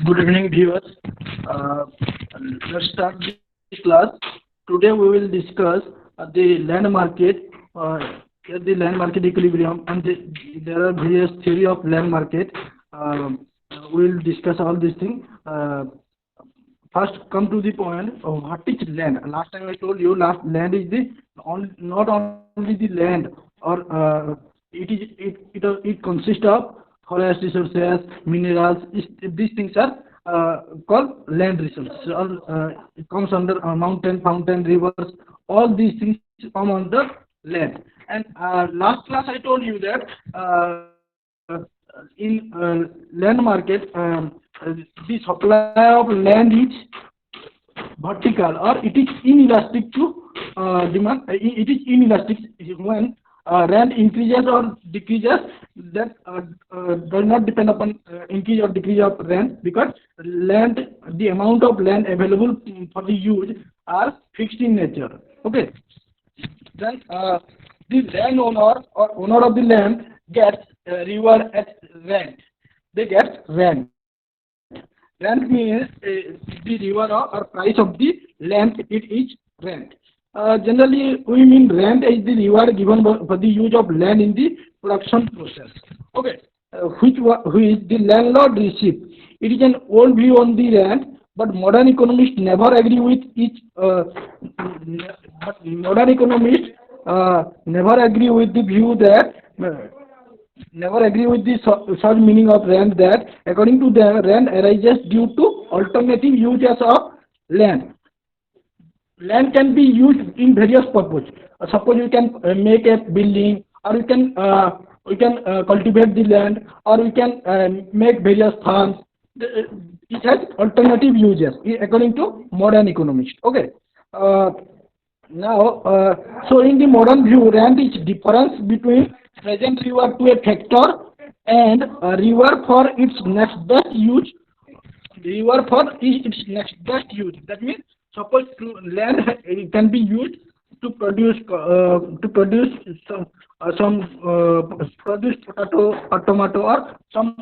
Good evening, viewers. Uh, let's start this class. Today we will discuss the land market, the land market equilibrium, and there are various theory of land market. We will discuss all these things. First, come to the point of what is land. Last time I told you, land is the not only the land, or it consists of forest resources, minerals. These things are called land resources. It comes under mountain, fountain, rivers. All these things come under land. And last class I told you that in land market, the supply of land is vertical, or it is inelastic to demand. It is inelastic when rent increases or decreases. That does not depend upon increase or decrease of rent, because land, the amount of land available for the use are fixed in nature. Okay. Then the landowner or owner of the land gets reward at rent. They get rent. Rent means the reward or price of the land. It is rent. Generally, we mean rent is the reward given for the use of land in the production process. Okay, which the landlord receive. It is an old view on the rent, but modern economists never agree with each. But modern economists never agree with the view that. Never agree with the such meaning of rent, that according to them rent arises due to alternative uses of land. Land can be used in various purposes. Suppose you can make a building, or we can cultivate the land, or we can make various farms. It has alternative uses according to modern economists. Okay. Now, so in the modern view, rent is difference between present reward to a factor and reward for its next best use. Reward for its next best use. That means, suppose land it can be used to produce produce potato or tomato, or some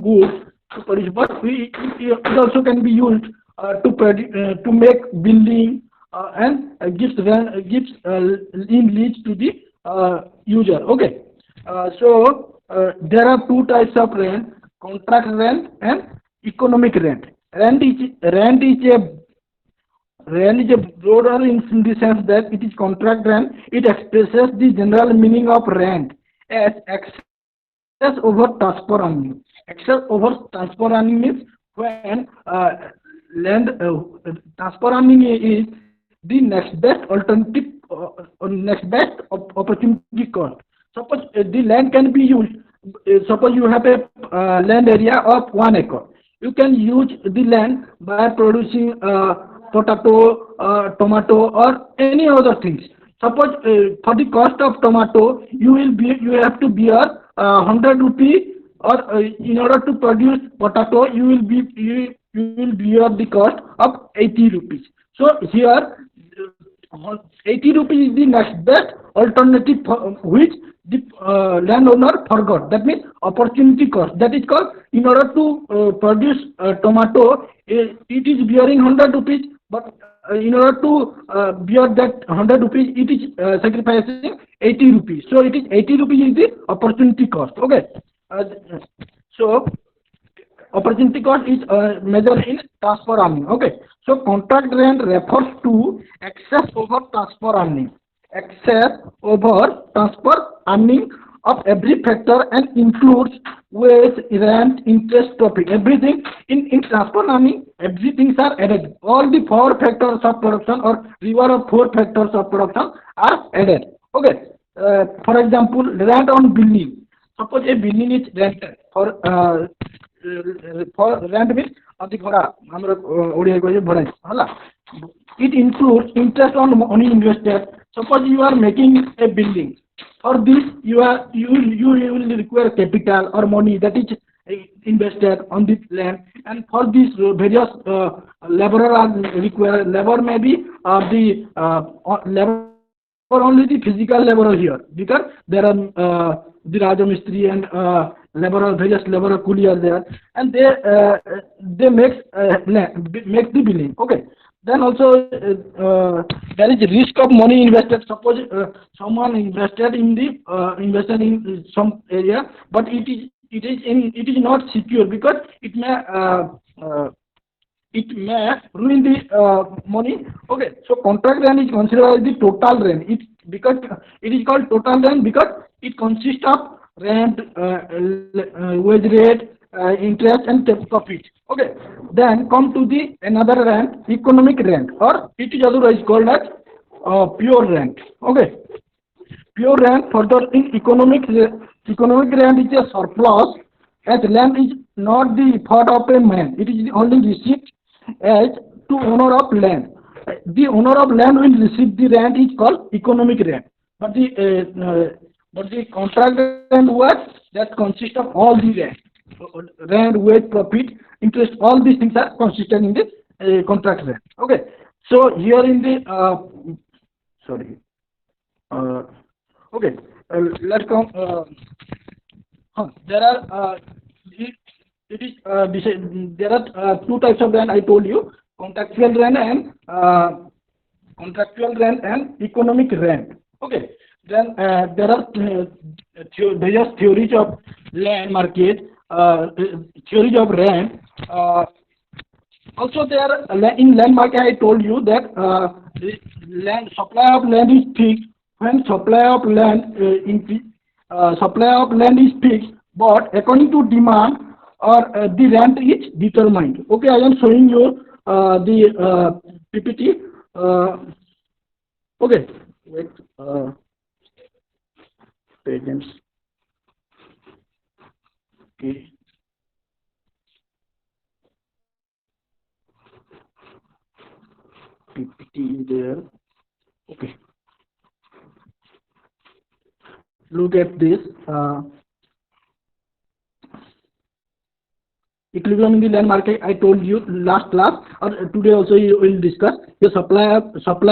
goods to produce. But it also can be used to make building, and gives in leads to the user. Okay. There are two types of rent: contract rent and economic rent. Rent is a broader in the sense that it is contract rent. It expresses the general meaning of rent as excess over transfer earning. Excess over transfer earning means when land transfer earning is the next best alternative, next best opportunity cost. Suppose the land can be used. Suppose you have a land area of 1 acre. You can use the land by producing potato, tomato, or any other things. Suppose for the cost of tomato, you have to bear 100 rupee, or in order to produce potato, you will bear the cost of 80 rupees. So here 80 rupees is the next best alternative which the landowner forgot. That means opportunity cost. That is called, in order to produce tomato, it is bearing 100 rupees, but in order to bear that 100 rupees, it is sacrificing 80 rupees. So it is 80 rupees is the opportunity cost. Okay. So opportunity cost is measured in transfer earning. Okay. So contract rent refers to excess over transfer earning. Excess over transfer earning of every factor, and includes wage, rent, interest, profit. Everything in transfer earning, everything are added. All the 4 factors of production, or reward of 4 factors of production, are added. Okay. For example, rent on building. Suppose a building is rented for rent means अधिक भड़ा हमर ओडिया को भड़ा हला. It includes interest on money invested. Suppose you are making a building. For this you will require capital or money that is invested on this land, and for this various laborer are required. Labor may be the labor only the physical laborer here, because there are the Rajamistri and laborer, various laborer coolie are there, and they make the billing. Okay. Then also there is a risk of money invested. Suppose someone invested in some area, but it is not secure, because uh, it may ruin the money. Okay, so contract rent is considered as the total rent. Because it is called total rent because it consists of rent, wage rate, interest, and profit. Okay, then come to the another rent, economic rent, or it is otherwise called as pure rent. Okay, pure rent further in economic rent is a surplus, as land is not the effort of a man. It is only received as to owner of land. The owner of land will receive the rent is called economic rent. But the contract rent was that consists of all the rent. Rent, wage, profit, interest, all these things are consistent in the contract rent. Okay. So here in the sorry. Okay. Let's come. There are it is there are two types of rent I told you: contractual rent and economic rent. Okay. Then there are various theories of land market, theories of rent. Also, there in land market I told you that the land supply of land is fixed when supply of land is fixed, but according to demand or the rent is determined. Okay, I am showing you the PPT. Okay, wait. Payments. Okay. PPT is there. Okay. Look at this. Equilibrium in the land market. I told you last class, or today also you will discuss. The supply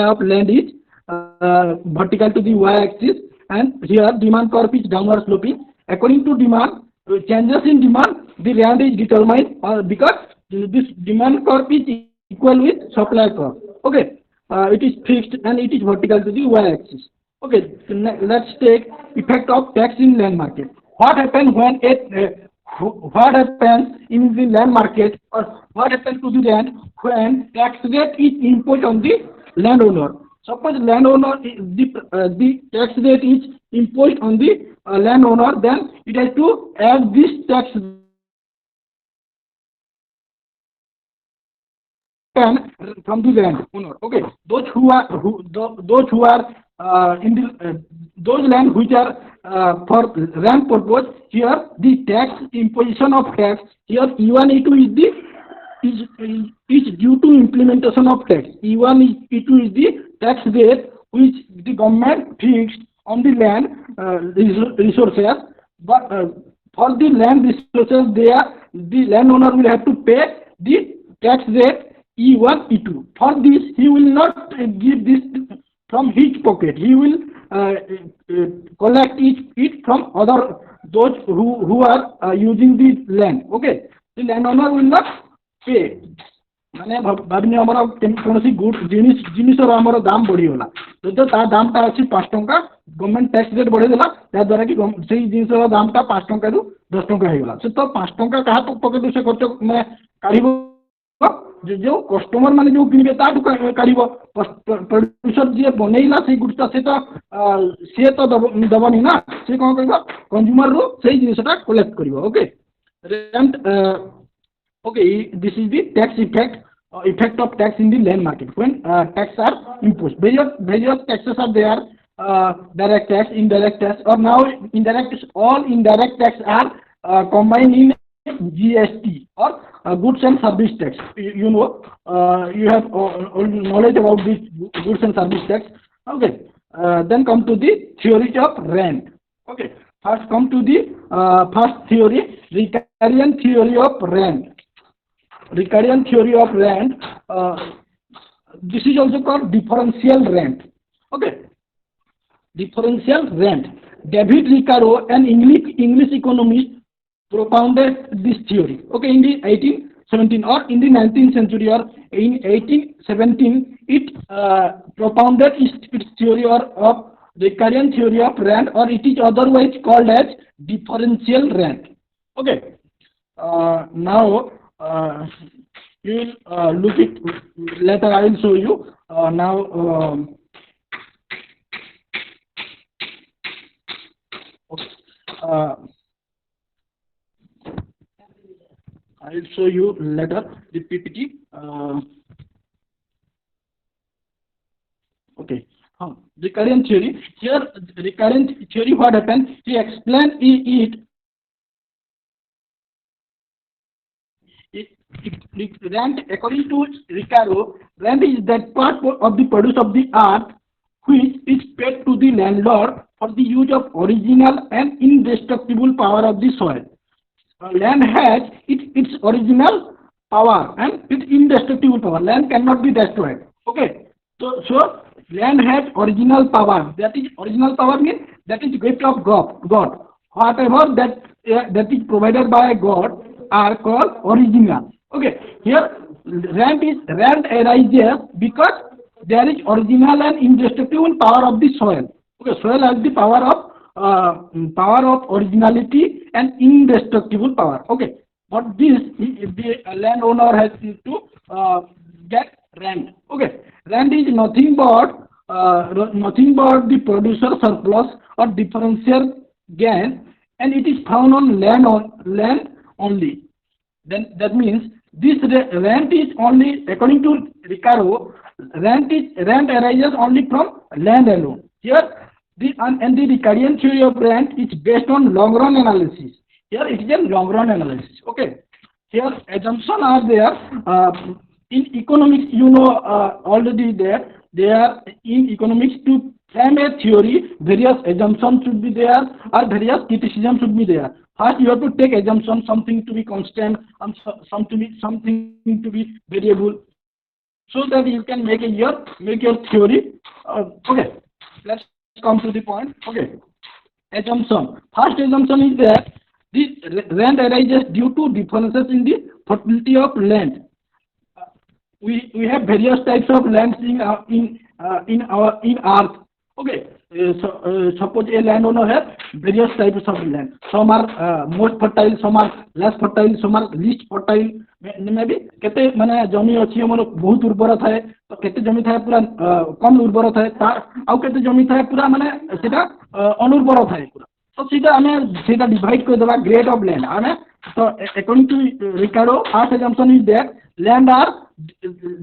of land is vertical to the y-axis, and here demand curve is downward sloping. According to demand, changes in demand, the rent is determined because this demand curve is equal with supply curve. Okay, it is fixed and it is vertical to the y-axis. Okay, so let's take effect of tax in land market. What happens when what happens in the land market, or what happens to the rent when tax rate is imposed on the landowner? Suppose landowner the tax rate is imposed on the landowner, then it has to add this tax from the landowner. Okay, those who are in the those land which are for rent purpose, here the tax imposition of tax, here E1 E2 is due to implementation of tax. E1 E2 is the tax rate which the government fixed on the land resources, but for the land resources the landowner will have to pay the tax rate E1 E2. For this he will not give this from his pocket. He will collect it from those who are using the land. Okay, the landowner will not pay. माने भाविनी हमर कोनोसी good जिनिसर हमर दाम बढ़ियोला तो ता दाम ता अछि 5 टंका गवर्नमेंट टैक्स रेट बढ़े देला त्या द्वारा कि सेही जिनिसर दाम ता 5 टंका रु 10 टंका हे गेला से तो 5 टंका कहा तो पकेट से खर्च माने काढिबो जो कस्टमर माने जो किनबे ता काढिबो प्रोड्यूसर जे बनेइला से गुड्स से तो दबनी ना से कोन करबो कंज्यूमर रो सेही जिनिसटा कलेक्ट करिवो. Okay, rent. Okay, this is the tax effect of tax in the land market when tax are imposed. Various taxes are there, direct tax, indirect tax, or now all indirect tax are combined in GST or goods and service tax. You know, you have knowledge about this goods and service tax. Okay, then come to the theory of rent. Okay, first come to the first theory, Ricardian theory of rent. Ricardian theory of rent. This is also called differential rent. Okay, differential rent. David Ricardo, an English economist, propounded this theory. Okay, in the 1817 or in the 19th century or in 1817, it propounded its theory of Ricardian theory of rent, or it is otherwise called as differential rent. Okay. Now you will look it later. I will show you. Now. I will show you later the PPT. Okay. Recurrent theory. Here, recurrent theory, what happened? He explained rent, according to Ricardo, rent is that part of the produce of the earth which is paid to the landlord for the use of original and indestructible power of the soil. Land has its original power and its indestructible power. Land cannot be destroyed. Okay. So land has original power. That is, original power means that is gift of God. Whatever that is provided by God are called original. Okay. Here rent arises because there is original and indestructible power of the soil. Okay. Soil has the power of originality and indestructible power. Okay. But this the landowner has to get rent. Okay. Rent is nothing but the producer surplus or differential gain, and it is found on land only. Then that means this rent is only, according to Ricardo, rent arises only from land alone. Here the Ricardian theory of rent is based on long run analysis. Here it is a long run analysis. Okay. Here assumptions are there. In economics, you know already there. They are in economics to frame a theory. Various assumptions should be there, or various criticisms should be there. First, you have to take assumption, something to be constant, and something to be variable, so that you can make your theory. Okay, let's come to the point. Okay, assumption. First assumption is that the rent arises due to differences in the fertility of land. We have various types of lands in earth. Okay, suppose a landowner has various types of land. Some are more fertile, some are less fertile, some are least fertile. Maybe केते माने जमी अच्छी हमर बहुत उर्वर थाए, तो केते जमी थाए पूरा कम उर्वर थाए, आउ केते जमी थाए पूरा माने सेटा अनुर्वर थाए पूरा. So सीधा हमें सीधा divide कर देवा grade of land. हमें so according to Ricardo, first assumption is that land are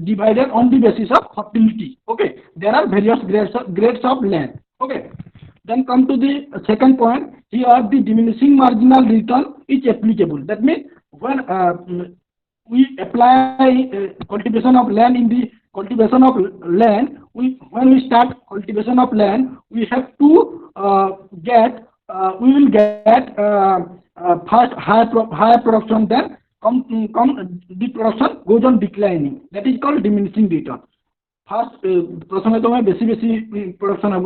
divided on the basis of fertility. Okay, there are various grades of land. Okay, then come to the second point. Here the diminishing marginal return is applicable. That means when we apply cultivation of land in the cultivation of land, when we start cultivation of land, we have to we will get first higher production, then the production goes on declining. That is called diminishing return. First प्रथम तो मैं बेसी production हम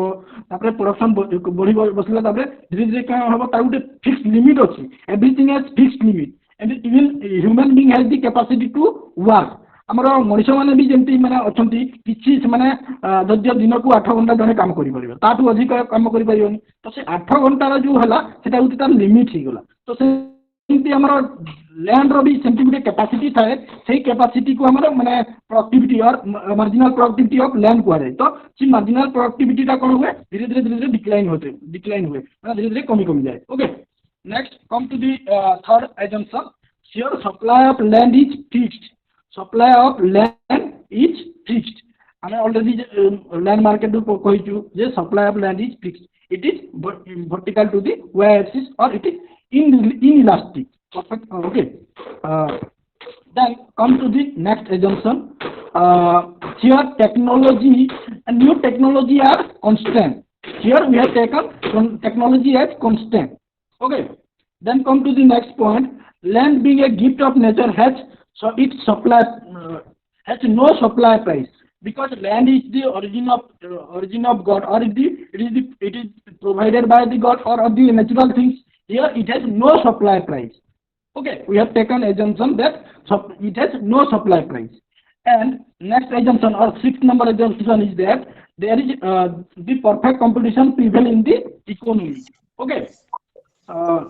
तापर production बढ़ी बसला तापर धीरे धीरे क्या हम तार उटे fixed limit अच्छी. Everything has fixed limit, and even human being has the capacity to work. ଆମର ମଣିଷ ମାନେ ବି ଯେମିତି ମାନେ ଅଛନ୍ତି, କିଛି ସେମାନେ ଯଦି ଦିନକୁ 8 ଘଣ୍ଟା ଜଣେ କାମ କରିପାରିବେ, ତାଠୁ ଅଧିକ କାମ କରିପାରିବନି. ତ ସେ 8 ଘଣ୍ଟାର ଯୋଉ ହେଲା ସେଟା ହେଉଛି ତାର ଲିମିଟ୍ ହେଇଗଲା. ତ ସେମିତି ଆମର ଲ୍ୟାଣ୍ଡର ବି ସେମିତି ଗୋଟେ କ୍ୟାପାସିଟି ଥାଏ. ସେଇ କ୍ୟାପାସିଟିକୁ ଆମର ମାନେ productivity or marginal productivity of land କୁହାଯାଏ. ତ ସେ ମାର୍ଜିନାଲ ପ୍ରଡକ୍ଟିଭିଟିଟା କ'ଣ ହୁଏ, ଧୀରେ ଧୀରେ ଡିକ୍ଲାଇନ୍ ହୁଏ, ମାନେ ଧୀରେ ଧୀରେ କମିଯାଏ. Okay, next come to the third assumption. Here supply of land is fixed. Supply of land is fixed. ଆମେ already land market କହିଛୁ ଯେ supply of land is fixed. It is vertical to the y-axis, or it is inelastic. Perfect. Okay. Then come to the next assumption. Here technology and new technology are constant. Here we have taken technology as constant. Okay. Then come to the next point. Land being a gift of nature has its supply has no supply price. because land is the origin of God, or it is provided by the God or of the natural things. Here it has no supply price. Okay, we have taken assumption that it has no supply price. And next assumption or sixth number assumption is that there is the perfect competition prevail in the economy. Okay. Uh,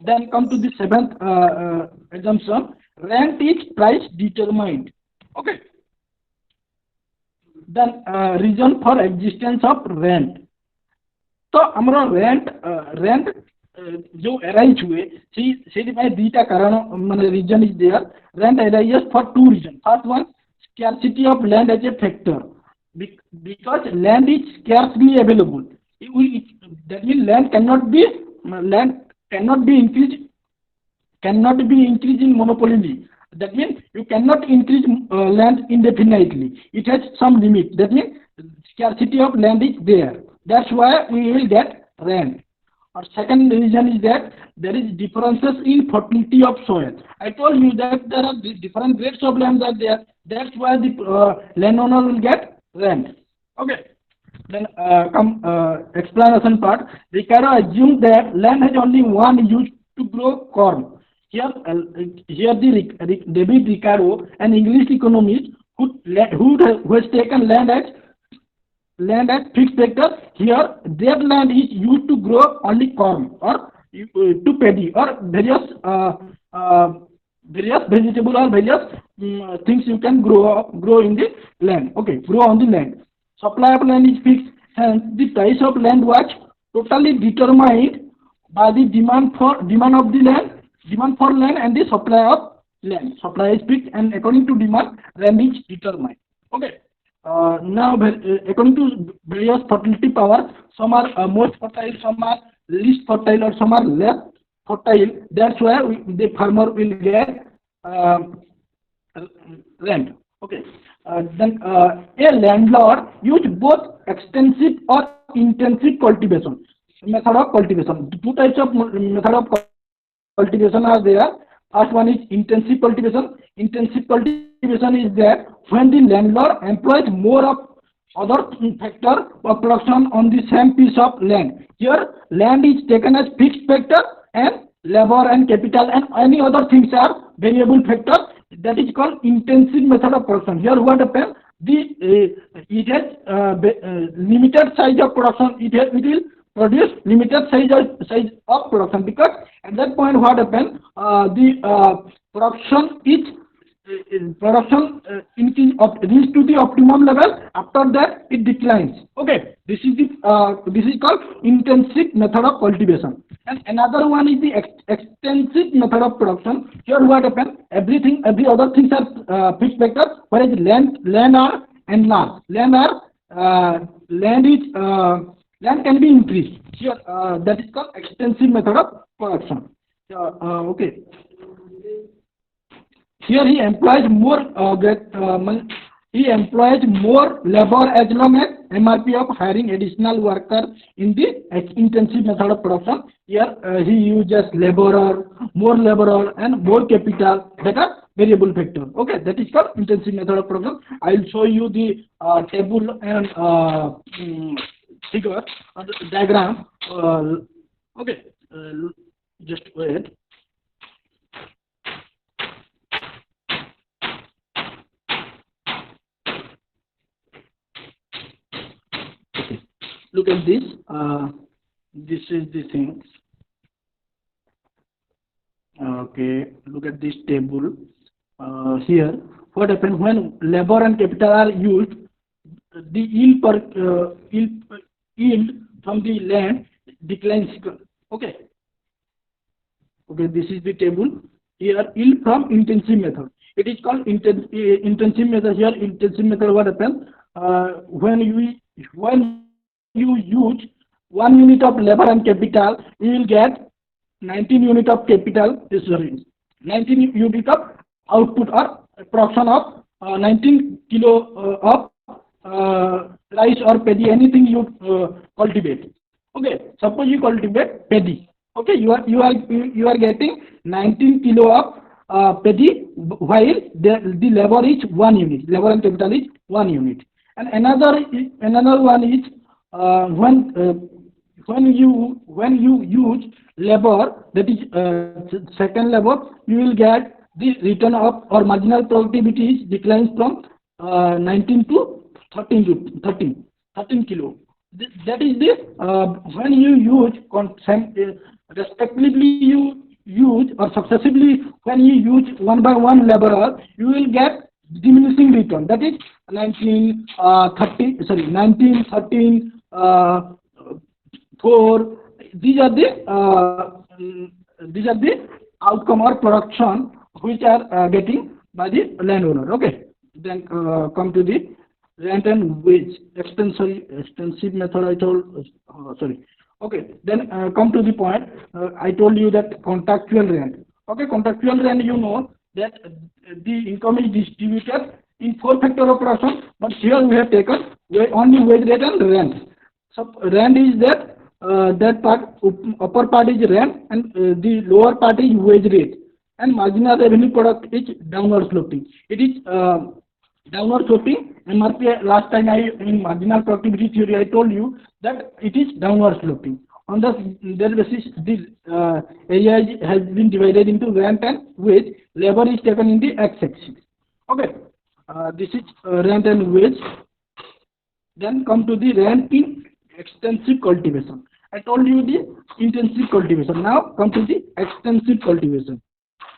then come to the seventh assumption. Rent is price determined. Okay. Then reason for existence of rent. तो हमरो rent जो arise हुए से दुईटा कारण माने reason is there. Rent arises for two reason. First one, scarcity of land as a factor, because land is scarcely available. That means land cannot be increased in monopoly. That means you cannot increase land indefinitely. It has some limit. That means scarcity of land is there. That's why we will get rent. Or second reason is that there is differences in fertility of soil. I told you that there are different grades of land are there. That's why the landowner will get rent. Okay. Then come explanation part. Ricardo assumed that land has only one use, to grow corn. Here David Ricardo, an English economist who has taken land as fixed factor. Here that land is used to grow only corn or to paddy or various vegetable or various things you can grow in the land. Okay, grow on the land. Supply of land is fixed, hence the price of land was totally determined by the demand for land and the supply of land. Supply is fixed, and according to demand, rent is determined. Okay. Now, according to various fertility power, some are more fertile, some are least fertile, or some are less fertile. That's why the farmer will get rent. Okay. Then a landlord use both extensive or intensive cultivation. Method of cultivation. Two types of method of cultivation are there. First one is intensive cultivation. Intensive cultivation is that when the landlord employs more of other factor of production on the same piece of land. Here land is taken as fixed factor and labor and capital and any other things are variable factor. That is called intensive method of production. Here what happens? It has limited size of production. It will produce limited size of production, because at that point what happens? The production increase reach to the optimum level. After that it declines. Okay, this is called intensive method of cultivation. And another one is the extensive method of production. Here what happens? Every other things are fixed factor, whereas land are enlarged. Land can be increased. Here that is called extensive method of production. Okay. Here he employs more labor as long as MRP of hiring additional worker in the intensive method of production. Here he uses more laborer and more capital, that are variable factor. Okay, that is called intensive method of production. I will show you the table and figure or the diagram. Okay, just wait. Look at this. This is the thing. Okay, look at this table. Here, what happens when labor and capital are used? The yield from the land declines. Okay. Okay, this is the table. Here, yield from intensive method. It is called intensive method. Here, intensive method. What happens when you use 1 unit of labor and capital, you will get 19 unit of capital. 19 unit of output or production of 19 kilo of rice or paddy, anything you cultivate. Okay, suppose you cultivate paddy. Okay, you are getting 19 kilo of paddy, while the labor is 1 unit. Labor and capital is 1 unit. And another one is when you use labor, that is second labor, you will get the return of or marginal productivity is declines from 19 to 13 kilo. That is the when you use respectively you use or successively when you use one by one laborer, you will get diminishing return. That is 19 13 4. These are the outcome or production which are getting by the landowner. Okay. Then come to the rent and wage extensive method. I told sorry. Okay. Then come to the point. I told you that contractual rent. Okay, contractual rent. You know that the income is distributed in four factor of production, but here we have taken only wage rate and rent. So rent is that that part upper part is rent and the lower part is wage rate, and marginal revenue product is downward sloping. It is downward sloping. MRP last time in marginal productivity theory I told you that it is downward sloping. On that basis, this area has been divided into rent and wage. Labor is taken in the x-axis. Okay, this is rent and wage. Then come to the rent in extensive cultivation. I told you the intensive cultivation. Now come to the extensive cultivation.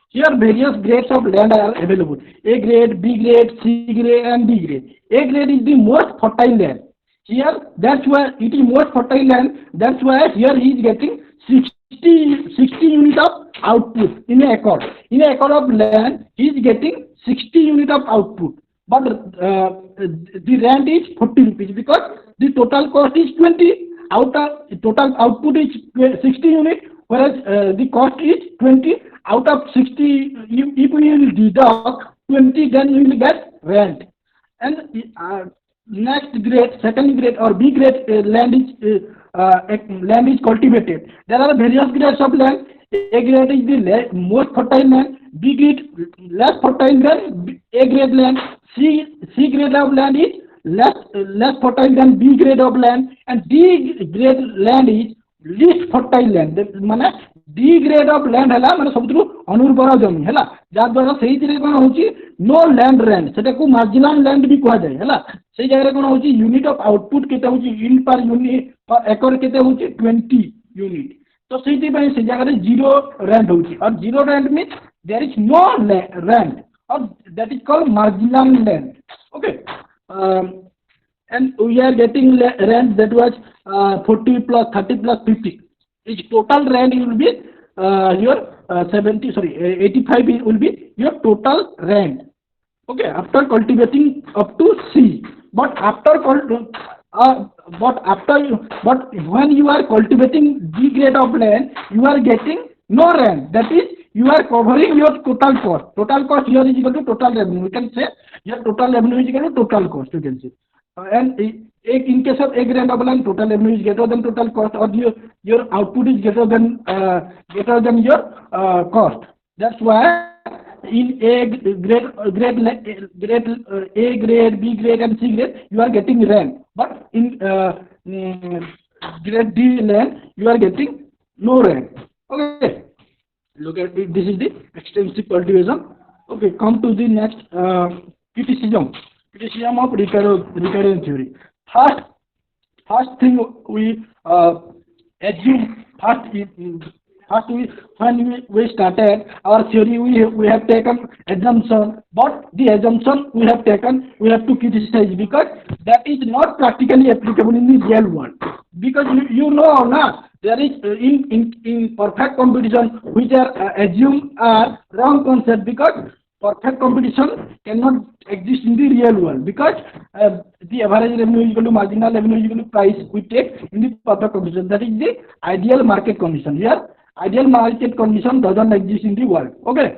Here various grades of land are available. A grade, B grade, C grade and D grade. A grade is the most fertile land. Here, that's why it is most fertile land. That's why here he is getting 60 unit of output in an acre. In an acre of land, he is getting 60 unit of output. But the rent is 40 rupees because the total cost is 20. Total output is 60 unit, whereas the cost is 20. Out of 60, if we will deduct 20, then we will get rent. And next grade, second grade or B grade land is cultivated. There are various grades of land. A grade is the most fertile land. B grade less fertile than A grade land. C grade of land is less fertile than B grade of land, and D grade land is least fertile land. माने D grade of land है माने सबुठु अनुर्वर जमी है जहाँ द्वारा सही जगह कौन होची नो लैंड रेंट सेटा को मार्जिनल लैंड भी कहा जाए है सही जगह कौन होची यूनिट ऑफ आउटपुट केते होची इन पर यूनिट पर एकड़ केते होची 20 यूनिट तो सही पे से जगह जीरो रेंट होची और zero rent means there is no rent और that is called marginal land. Okay. And we are getting rent that was 40 plus 30 plus 50. Its total rent will be your 85 will be your total rent. Okay, after cultivating up to C. But when you are cultivating D grade of land, you are getting no rent. That is, you are covering your total cost. Total cost here is equal to total revenue. We can say your total revenue is equal to total cost. You can say. And in case of A grade of land, total revenue is greater than total cost, or your output is greater than your cost. That's why in A grade, A grade, B grade, and C grade, you are getting rent. But in grade D land, you are getting no rent. Okay. Look at it. This is the extensive cultivation. Okay. Come to the next criticism. Criticism of recurrent theory. First thing we assume when we started our theory, we have taken assumption, but the assumption we have taken we have to criticize because that is not practically applicable in the real world. Because you know now there is in perfect competition which are assumed are wrong concept because perfect competition cannot exist in the real world because the average revenue is equal to marginal revenue is equal to price we take in the perfect competition. That is the ideal market condition. Here, ideal market condition doesn't exist in the world. Okay.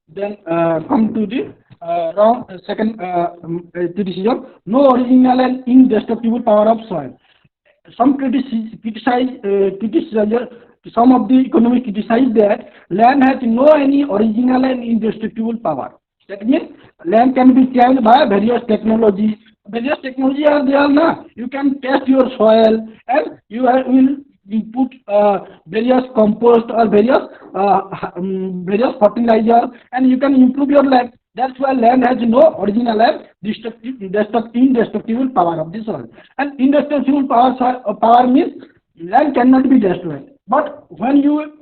Then come to the wrong second criticism. No original and indestructible power of soil. Some some of the economists criticize that land has no any original and indestructible power. That means land can be changed by various technology. Various technology are there now. You can test your soil and will you put various compost or various fertilizer, and you can improve your land. That's why land has no original and indestructible power of the soil. And indestructible power means land cannot be destroyed. But when you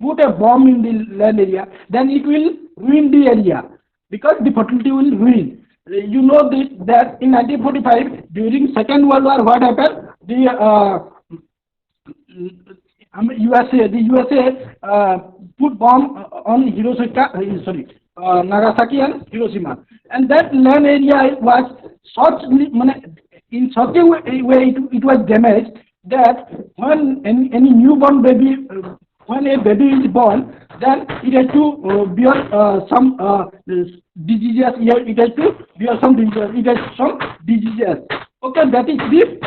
put a bomb in the land area, then it will ruin the area because the fertility will ruin. You know this, that in 1945 during Second World War, what happened? The USA put bomb on Nagasaki and Hiroshima, and that land area was in such a way it was damaged that when any newborn baby, when a baby is born, then it has to bear some diseases. It has to bear some diseases. It has some diseases. Okay, that is the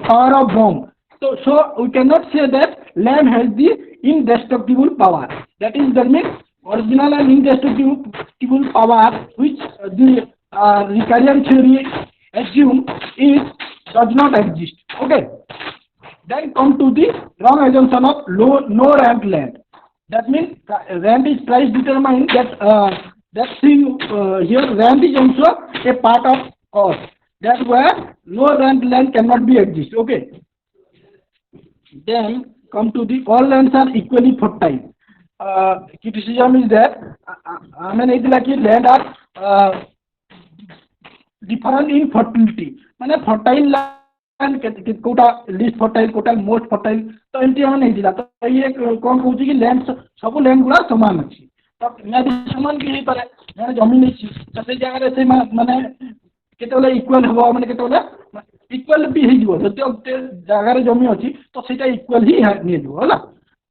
power of bomb. So we cannot say that land has the indestructible power. That means original and indestructible power, which the Ricardian theory assume does not exist. Okay. Then come to the wrong assumption of no rent land. That means rent is price determined. That thing here, rent is also a part of cost. That's where no rent land cannot be exist. Okay. Then come to the all lands are equally fertile. Criticism is that I mean it's like land are different in fertility. माने fertile land कोटा least fertile कोटा most fertile तो एमती हम नहीं दिला तो ये कौन पूछी कि land सब land गुड़ा समान अच्छी तो मैं भी समान की ही पर है मैंने जमीन नहीं ची सबसे जगह ऐसे माने केतोले equal हवा माने केतोले equal भी ही जो तो जगह जमीन अच्छी तो सीटा equal ही है नहीं जो है ना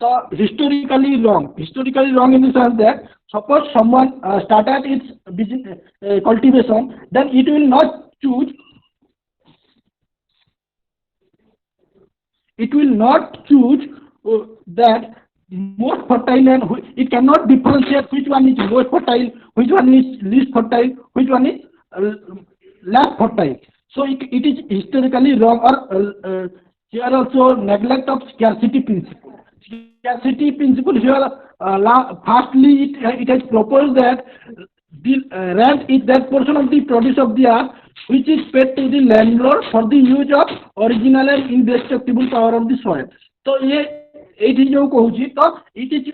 तो historically wrong in the sense that suppose someone started its business cultivation, then it will not choose that most fertile and it cannot differentiate which one is most fertile, which one is least fertile, which one is less fertile. So it is historically wrong, or here also neglect of scarcity principle. Scarcity principle here, firstly it has proposed that the rent is that portion of the produce of the earth which is paid to the landlord for the use of original and indestructible power of the soil. So it is जो कहूँगी तो it is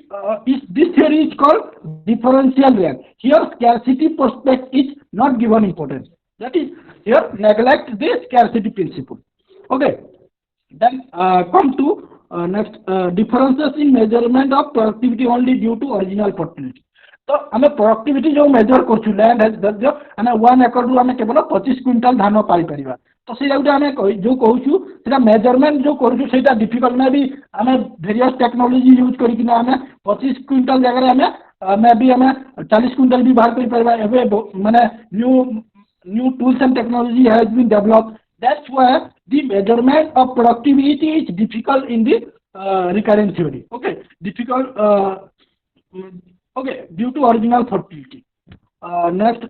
this theory is called differential rent. Here scarcity prospect is not given importance. That is here neglect the scarcity principle. Okay. Then come to next differences in measurement of productivity only due to original fertility. तो हमें productivity जो measure करछू land has जो हमें 1 acre रू हमें केवल 25 quintal धान पाई परिबा तो सेटा उटा हमें जो कहूछु सेटा measurement जो करछू सेटा difficult में भी हमें various technology use करी कि हमें 25 क्विंटल जगह हमें मैं भी हमें 40 क्विंटल भी बाहर करी परिबा एबे माने new tools and technology has been developed. That's why the measurement of productivity is difficult in the recurrent theory. Okay, difficult. Okay, due to original fertility. Next,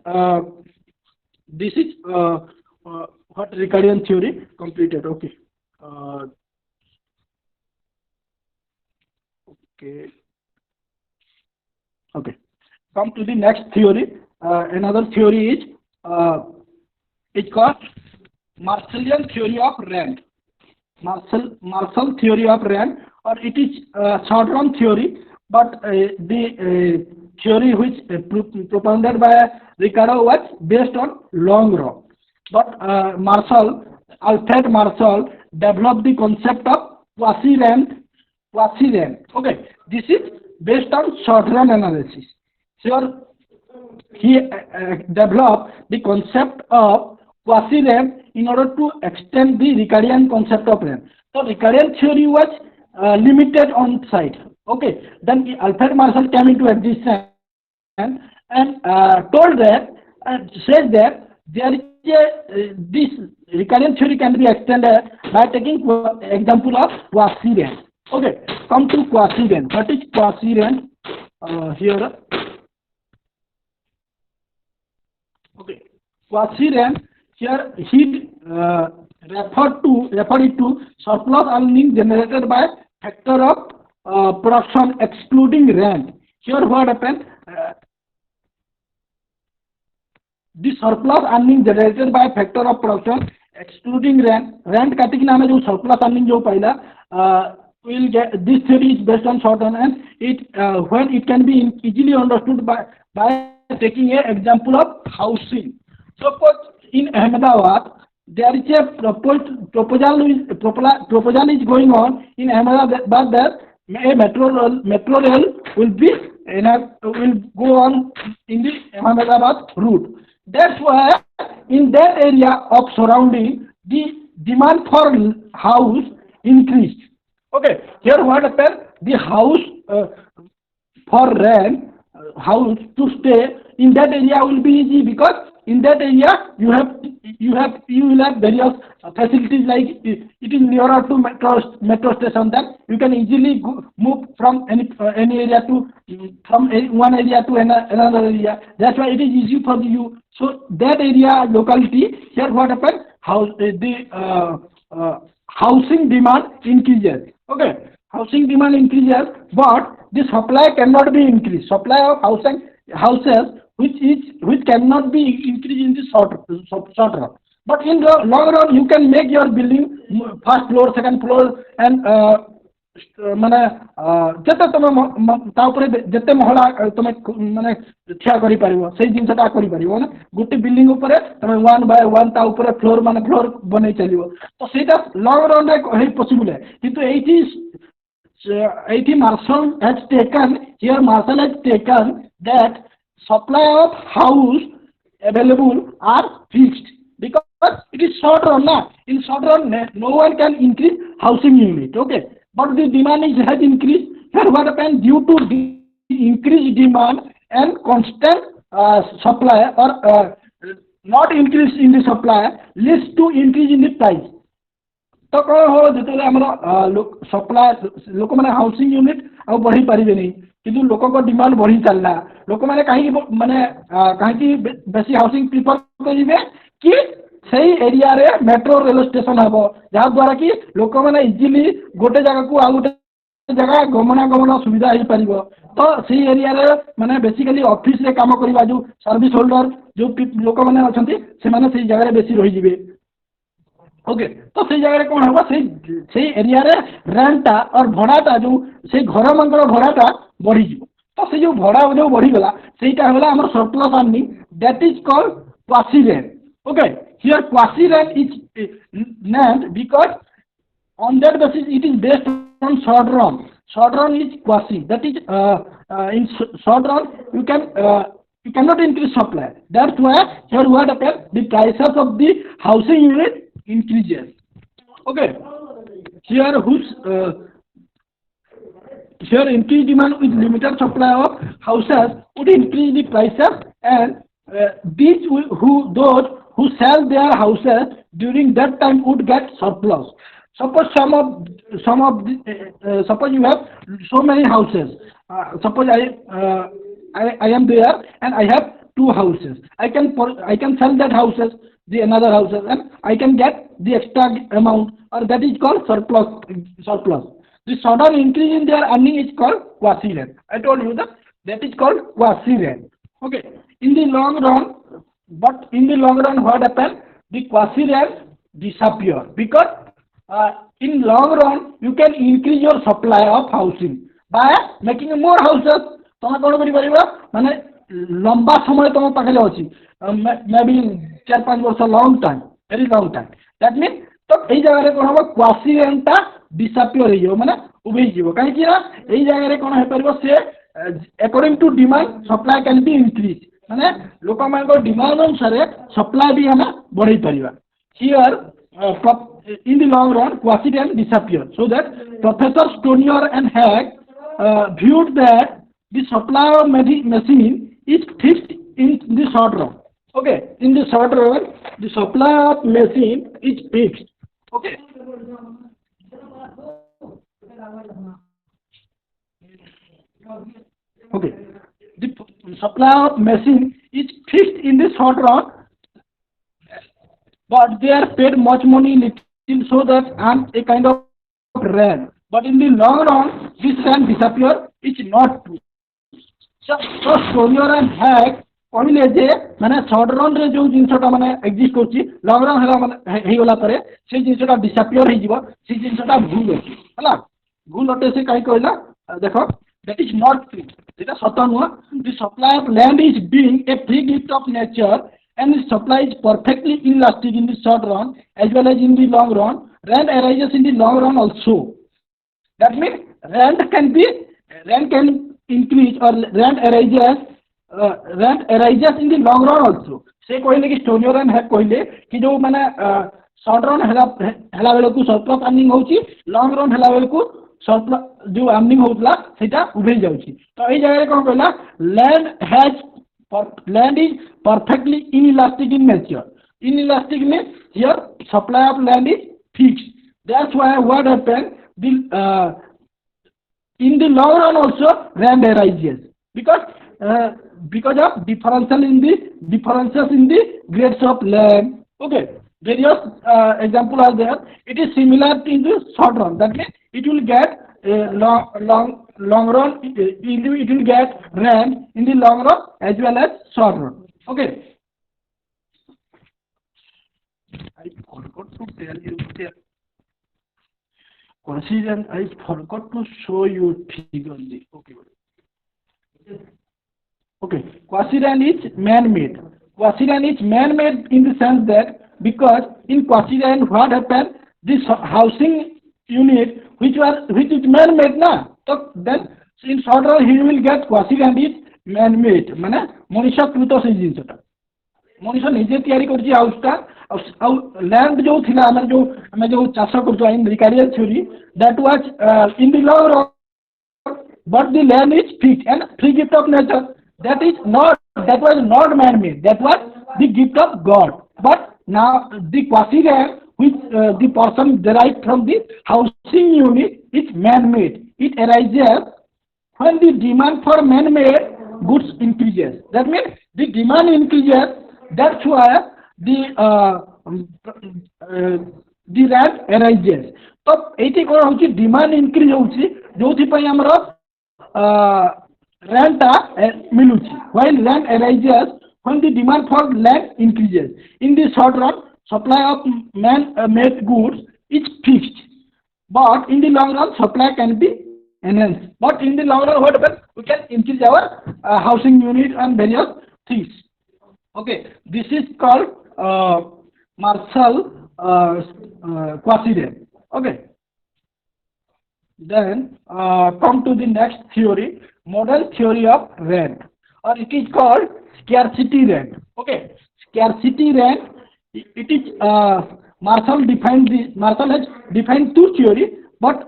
this is what recurrent theory completed. Okay. Okay. Come to the next theory. Another theory is it's called Marshallian theory of rent. Marshall theory of rent, or it is short run theory, but the theory which propounded by Ricardo was based on long run. But Alfred Marshall developed the concept of quasi-rent. Okay, this is based on short run analysis. So he developed the concept of quasi-rent in order to extend the Ricardian concept of rent. So Ricardian theory was limited on site. Okay, then Alfred Marshall came into existence and told that says that there is this Ricardian theory can be extended by taking example of quasi-rent. Okay, come to quasi-rent. What is quasi-rent? Here. Okay, quasi-RAN here heat referred it to surplus earning generated by factor of production excluding rent. Here what happened? The surplus earning generated by factor of production excluding rent काटी कि हमें जो surplus earning जो पाइला will get this theory is based on short term and it when it can be easily understood by taking a example of housing. Suppose in Ahmedabad there is a proposal is going on in Ahmedabad that a metro rail will be will go on in the Ahmedabad route. That's why in that area of surrounding the demand for house increased. Okay, here what happened? The house for rent, house to stay in that area will be easy because in that area you will have various facilities like it is nearer to metro station that you can easily move from any area to from one area to another area. That's why it is easy for you. So that area locality here what happened? Housing demand increases. Okay, housing demand increases, but the supply cannot be increased. Supply of houses which cannot be increased in the short run. But in the long run, you can make your building first floor, second floor, and माने जते तुम ताऊपर जते महला तुम माने ठिया करि परिबो सेही जिंसटा करि परिबो ना गुटी बिल्डिंग ऊपर तुम 1 बाय 1 ता ऊपर फ्लोर माने फ्लोर बनै चलिबो तो सेटा लॉन्ग रन रे हे पॉसिबल है किंतु 80 Marshall has taken here Marshall has taken that supply of house available are fixed because it is short run na in short run no one can increase housing unit. Okay, but the demand has increased. Here what happened due to the increased demand and constant supply or not increase in the supply leads to increase in the price. तो कौन हो जो आम supply लोक मैंने housing unit आ बढ़ी पारे नहीं कि लोक डिमांड बढ़ी चलला लोक मैंने कहीं माने कहीं बेसी हाउसिंग प्रिफर करेंगे कि सही एरिया रे मेट्रो रेल स्टेशन हम जहाँ द्वारा कि लोक मैंने इजिली गोटे जगह को आ गोटे जगह गमनागमन सुविधा हो पार तो सही एरिया रे माने बेसिकली ऑफिस रे काम करवा जो सर्विस होल्डर जो लोक मैंने अच्छा से जगह बेसी रही जाए. ओके तो से जगह कौन होगा से एरिया रे रेंटा और भड़ाटा जो से घर मंगल भड़ाटा बढ़ी जीव तो से जो भड़ा जो बढ़ी गला सेटा होला हमर surplus earning that is called quasi rent. Okay here quasi rent is named because on that basis it is based on short run. Short run is quasi, that is in short run you cannot increase supply. That's why here what happens, the prices of the housing unit increases. Okay, here here increased demand with limited supply of houses would increase the prices and those who sell their houses during that time would get surplus. Suppose suppose you have so many houses. Suppose I am there and I have 2 houses. I can sell that houses, the another houses, and I can get the extra amount, or that is called surplus. The sudden increase in their earning is called quasi rent. I told you that is called quasi rent. Okay. In the long run, but in the long run, what happens? The quasi rent disappear because in long run you can increase your supply of housing by making more houses. तुम कौन कर माने लंबा समय तुम पाखे अच्छी may be 4-5 वर्ष long time very long time that mean तो यही जगह कौन हम क्वासी रेंटा डिसअपियर हो माने उभेई जीव कहीं यही जगह कौन हो पार से according to demand supply can be increase माने लोक मान डिमांड अनुसार सप्लाई भी हम बढ़ई पार. Here in the long run, quasi rent disappears. So that Professor Stonier and Hack viewed that the supply of machine is fixed in the short run. Okay, in the short run, the supply of machine is fixed. Okay. Okay. supply of machine is fixed in the short run, but they are paid much money little so that I'm a kind of rent. But in the long run, this can disappear. It's not true. So failure and hack କହିଲେ ଯେ ମାନେ short run ରେ ଯୋଉ ଜିନିଷଟା ମାନେ exist କରୁଛି long run ହେଲା ମାନେ ହେଇଗଲା ପରେ ସେଇ ଜିନିଷଟା ଡିସାପିୟର ହେଇଯିବ ସେଇ ଜିନିଷଟା ଭୁଲ ଅଛି ହେଲା ଭୁଲ ଅଟେ ସେ କାହିଁ କହିଲା ଦେଖ that is not true এটা সত্য নয় the supply of land is being a free gift of nature and the supply is perfectly inelastic in the short run as well as in the long run rent arises in the long run also that means rent can increase or rent arises in the long run also से कहले कि स्टोनियर and hack कहले कि जो माने short run हला बेले को सरप्लस अर्निंग होची लॉन्ग रन हला बेले को सरप्लस जो अर्निंग होतला सेटा उभे जाउची तो ए जगह कोन कहला land is perfectly inelastic in nature inelastic means here supply of land is fixed that's why what happen the in the long run also rent arises because of differences in the grades of land. Okay, various example are there. It is similar in the short run. That means it will get long run. It will get rent in the long run as well as short run. Okay. I forgot to tell you there. Consider I forgot to show you figure. Okay. Okay, Quasiran is man-made. Quasiran is man-made in the sense that because in Quasiran what happened, this housing unit which is man-made na, so then in short run he will get Quasiran is man-made. माने मनुष्य कृत से जिन सटा मनुष्य निजे तैयारी करची हाउसटा ଆଉ land जो थिला हमें जो चाष करतो इन रिकारियल theory that was in the long run but the land is fixed and free gift of nature that was not man-made that was the gift of God but now the quasi-land which the person derived from the housing unit is man-made it arises when the demand for man-made goods increases that means the demand increases that's why the rent arises तो eighty कोन होची demand increase होची जोथि पय हमरो rent मिलुची while rent arises when the demand for land increases in the short run supply of man-made goods is fixed but in the long run supply can be enhanced but in the long run what happens we can increase our housing unit and various things okay this is called Marshall Quasiran okay then come to the next theory modern theory of rent or it is called scarcity rent okay scarcity rent it is Marshall has defined two theory but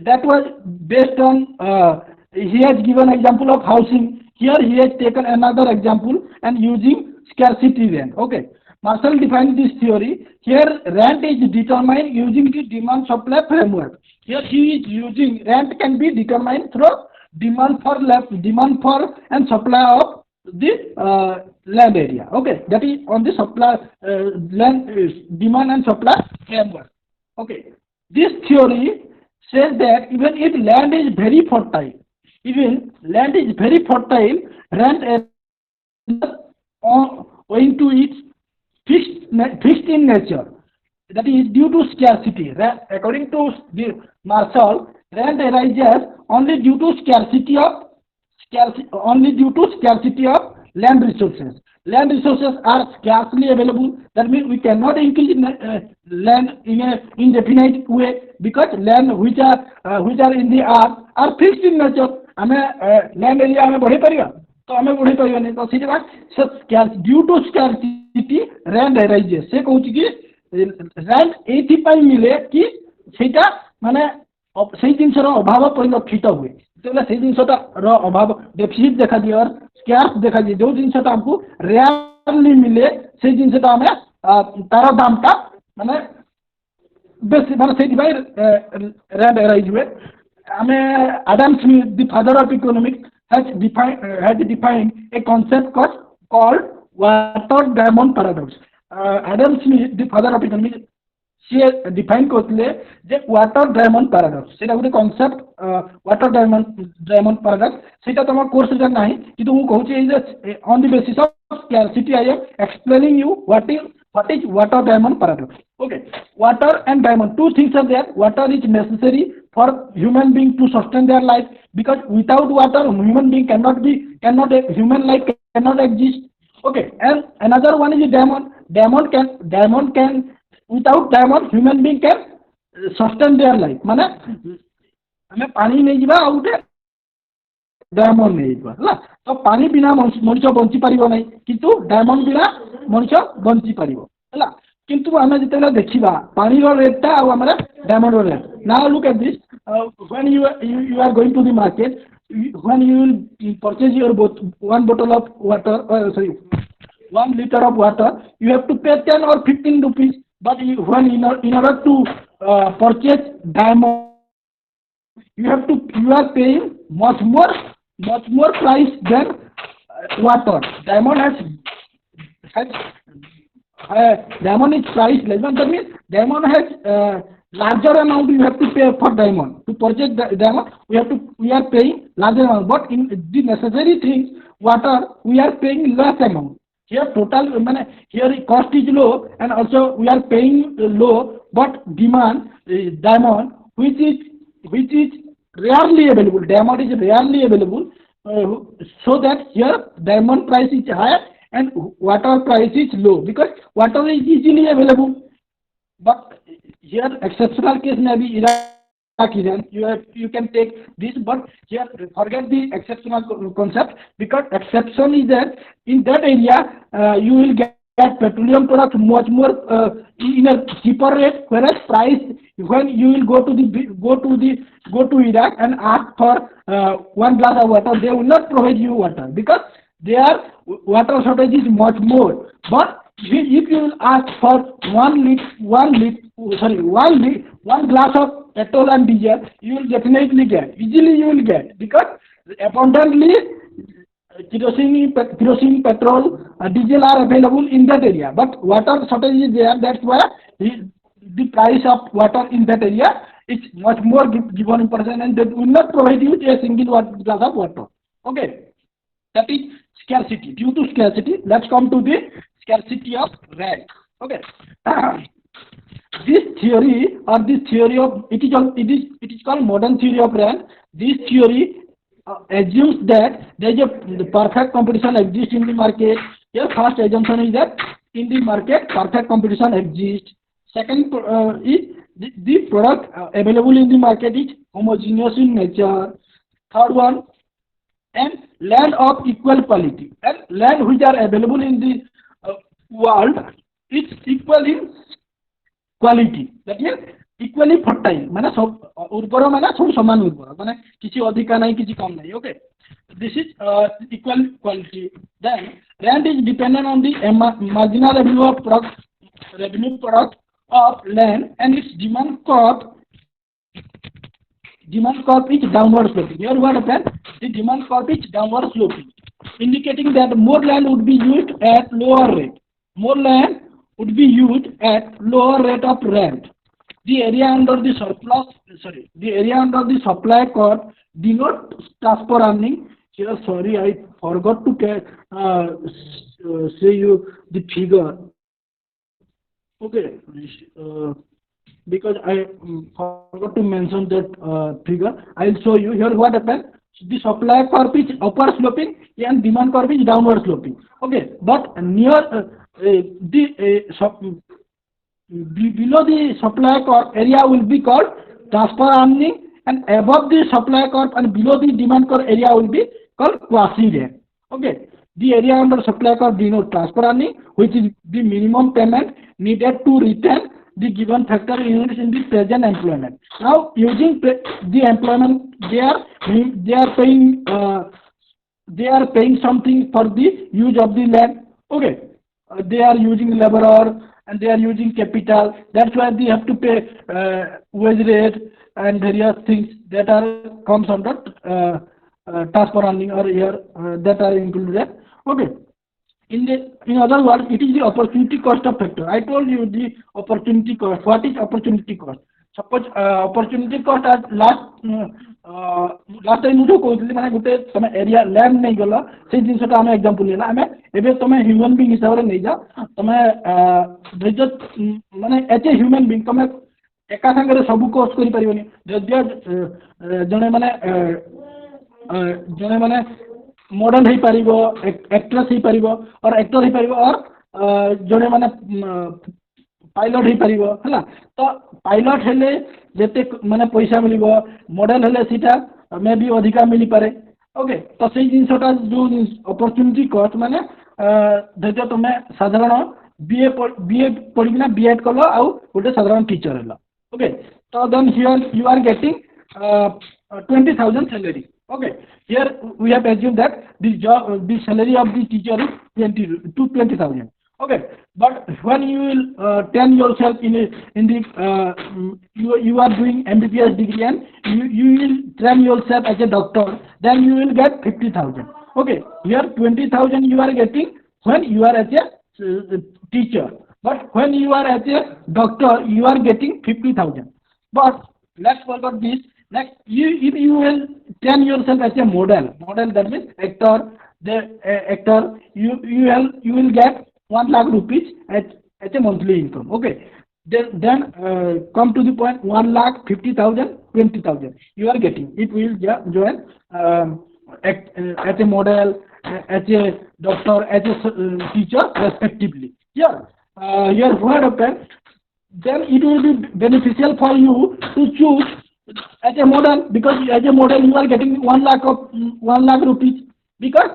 that was based on he has given example of housing here he has taken another example and using scarcity rent okay Marshall defined this theory here rent is determined using the demand supply framework here he is using rent can be determined through demand for and supply of the land area okay that is on the supply land demand and supply framework okay this theory says that even if land is very fertile rent is owing to its fixed in nature that is due to scarcity according to the Marshall rent arises only due to scarcity of land resources are scarcely available that means we cannot increase land in a indefinite way because land which are in the earth are fixed in nature हमें land area हमें बढ़े परिया तो हमें बढ़े परिया नहीं तो सीधे बात due to scarcity rent arises से कहूँ कि rent एथि पाई मिले कि सेटा माने सेही जिनसर अभाव परिलक्षित हुए तो सेही जिनसर अभाव डेफिसिट देखा दिए और स्कैर्स देखा दिए जो जिनसर हमको रेयरली मिले सेही जिनसर हमें तार दामटा माने बेसी माने सेही भाई रेंट अराइज हुए हमें Adam Smith the father of economics has defined a concept called water diamond paradox. Adam Smith, the father of economics, she defined করଥିଲେ যে ওয়াটার ডায়মন্ড প্যারাডক্স, সেটা ଗୋଟେ কনসেপ্ট ওয়াটার ডায়মন্ড প্যারাডক্স, সেটা তোমার কোর্সରେ ନାହିଁ কিন্তু ମୁଁ କହୁଛି ଏଇ ଯେ on the basis of scarcity I am explaining you what is water diamond paradox. Okay, water and diamond, two things are there. Water is necessary for human being to sustain their life, because without water human being cannot human life cannot exist. Okay, and another one is diamond can without diamond human being can sustain their life. माने हमें पानी नहीं जीवा और उठे diamond नहीं जीवा है, तो पानी बिना मनुष्य बंची पारिबो नहीं, किंतु डायमंड बिना मनुष्य बंची पारिबो है, किंतु हमें जितेला देखिबा पानी रो रेट टा और हमारा डायमंड रो rate. Now look at this, when you are going to the market, when you will purchase your one bottle of water, 1 liter of water, you have to pay 10 or 15 rupees. But when in order to purchase diamond, you are paying much more price than water. Diamond is priceless. That means diamond has larger amount you have to pay for diamond. To purchase diamond, we are paying larger amount. But in the necessary things, water, we are paying less amount. Here total here cost is low and also we are paying low, but demand diamond which is rarely available. Diamond is rarely available, so that here diamond price is higher and water price is low, because water is easily available. But here exceptional case may be Iran, you can take this, but here forget the exceptional concept, because exception is that in that area you will get petroleum products much more in a cheaper rate, whereas price when you will go to Iraq and ask for one glass of water, they will not provide you water because their water shortage is much more. But if you will ask for one glass of petrol and diesel, you will definitely get, easily you will get, because abundantly kerosene, petrol, diesel are available in that area. But water shortage is there, that's why the price of water in that area is much more given in person, and they will not provide you a single glass of water. Okay, that is scarcity. Due to scarcity, let's come to the scarcity of rent. Okay. This theory of it is called modern theory of rent. This theory assumes that there is the perfect competition exists in the market. Your first assumption is that in the market perfect competition exists. Second is the product available in the market is homogeneous in nature. Third one, and land of equal quality, and land which are available in the world is equal in quality, that is equally fertile, माने सब उर्वर माने सब समान उर्वर, माने किसी अधिक नहीं किसी कम नहीं. Okay, this is equal quality. Then rent is dependent on the marginal revenue product of land, and its demand curve is downward sloping. Here what happens? The demand curve is downward sloping, indicating that more land would be used at lower rate. More land would be used at lower rate of rent. The area under the supply curve denotes transfer earning. Here, sorry, I forgot to say you the figure. Okay, because I forgot to mention that figure. I'll show you here what happens. The supply curve is upward sloping and demand curve is downward sloping. Okay, but near below the supply curve area will be called transfer earning, and above the supply curve and below the demand curve area will be called quasi rent. Okay, the area under supply curve denotes transfer earning, which is the minimum payment needed to retain the given factor units in the present employment. Now using the employment, they are paying something for the use of the land. Okay, they are using laborer and they are using capital. That's why they have to pay wage rate and various things that are comes under task per earning or here that are included. Okay. In other words, it is the opportunity cost of factor. I told you the opportunity cost. What is opportunity cost? Suppose opportunity cost at last time मुझे कहते माने गुटे तमे area land नहीं गला से जिनसटा हम example लेला हमें एबे तमे ह्यूमन बीइंग हिसाब रे नहीं जा तमे रिजल्ट माने एज ए ह्यूमन बीइंग तमे एका संगे सब कोर्स करि परिबनी जदि जने माने मॉडल हो पारिबो एक्ट्रेस हो पारिबो और एक्टर हो पारिबो और जने माने पायलट हो पारिबो हला तो पायलट हेले जेते माने पैसा मिलिबो मॉडल हेले सीटा मे भी अधिका मिली पारे ओके तो सेही जिनसटा जो अपॉर्चुनिटी कॉस्ट माने देखो तुमे साधारण बीए पढ़िना बीएड कलो आउ गोटे साधारण टीचर हेलो ओके तो then here you are getting 20,000 salary. Okay, here we have assumed that the salary of the teacher is 20,000. Okay, but when you will train yourself in the you are doing MBBS degree and you will train yourself as a doctor, then you will get 50,000. Okay, here 20,000 you are getting when you are as a teacher, but when you are as a doctor you are getting 50,000. But let's forget this. Next, if you will train yourself as a model that means actor, you will get 1 lakh rupees as a monthly income. Okay, then come to the point 1,50,000, 20,000 you are getting. It will join as a model, as a doctor, as a teacher respectively. Here what happens? Then it will be beneficial for you to choose as a model, because as a model you are getting 1 lakh rupees, because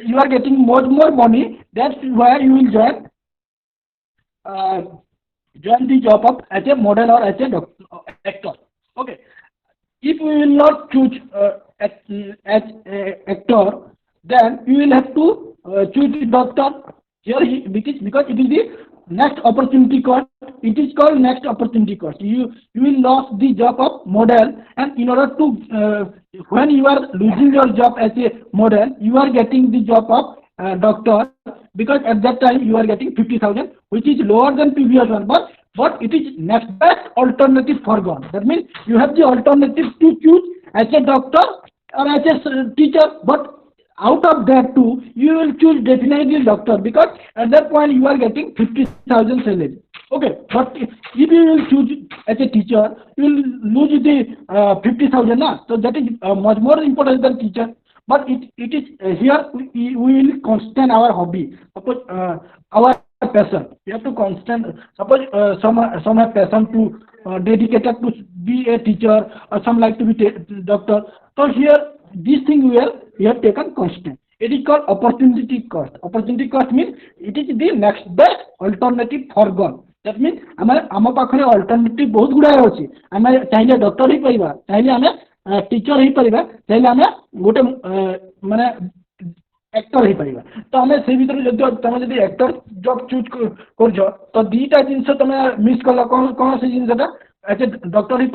you are getting more money. That's why you will join the job of as a model or as a actor. Okay, if you will not choose as actor, then you will have to choose the doctor. Here because it is the next opportunity cost. It is called next opportunity cost. You will lose the job of model, and in order to when you are losing your job as a model, you are getting the job of doctor, because at that time you are getting 50,000, which is lower than previous one, but it is next best alternative forgone. That means you have the alternative to choose as a doctor or as a teacher, but out of that two, you will choose definitely doctor, because at that point you are getting 50,000 salary. Okay, but if you will choose as a teacher, you will lose the 50,000 na. So that is much more important than teacher. But it is here we will constant our hobby. Suppose our passion. We have to constant. Suppose some have passion to dedicated to be a teacher, or some like to be doctor. So here this thing we have taken constant. It is called opportunity cost. Opportunity cost means it is the next best alternative forgone. That means आम पाखे alternative बहुत गुड़ाए अच्छी आम चाहिए doctor ही पाइबा चाहिए आम teacher ही Paribas चाहिए आम गोटे माने एक्टर ही पारिबा तो आम से भीतर जब तुम जब एक्टर जॉब चूज कर तो दीटा जिनस तुम मिस कल कौन से जिनसा एज ए डॉक्टर ही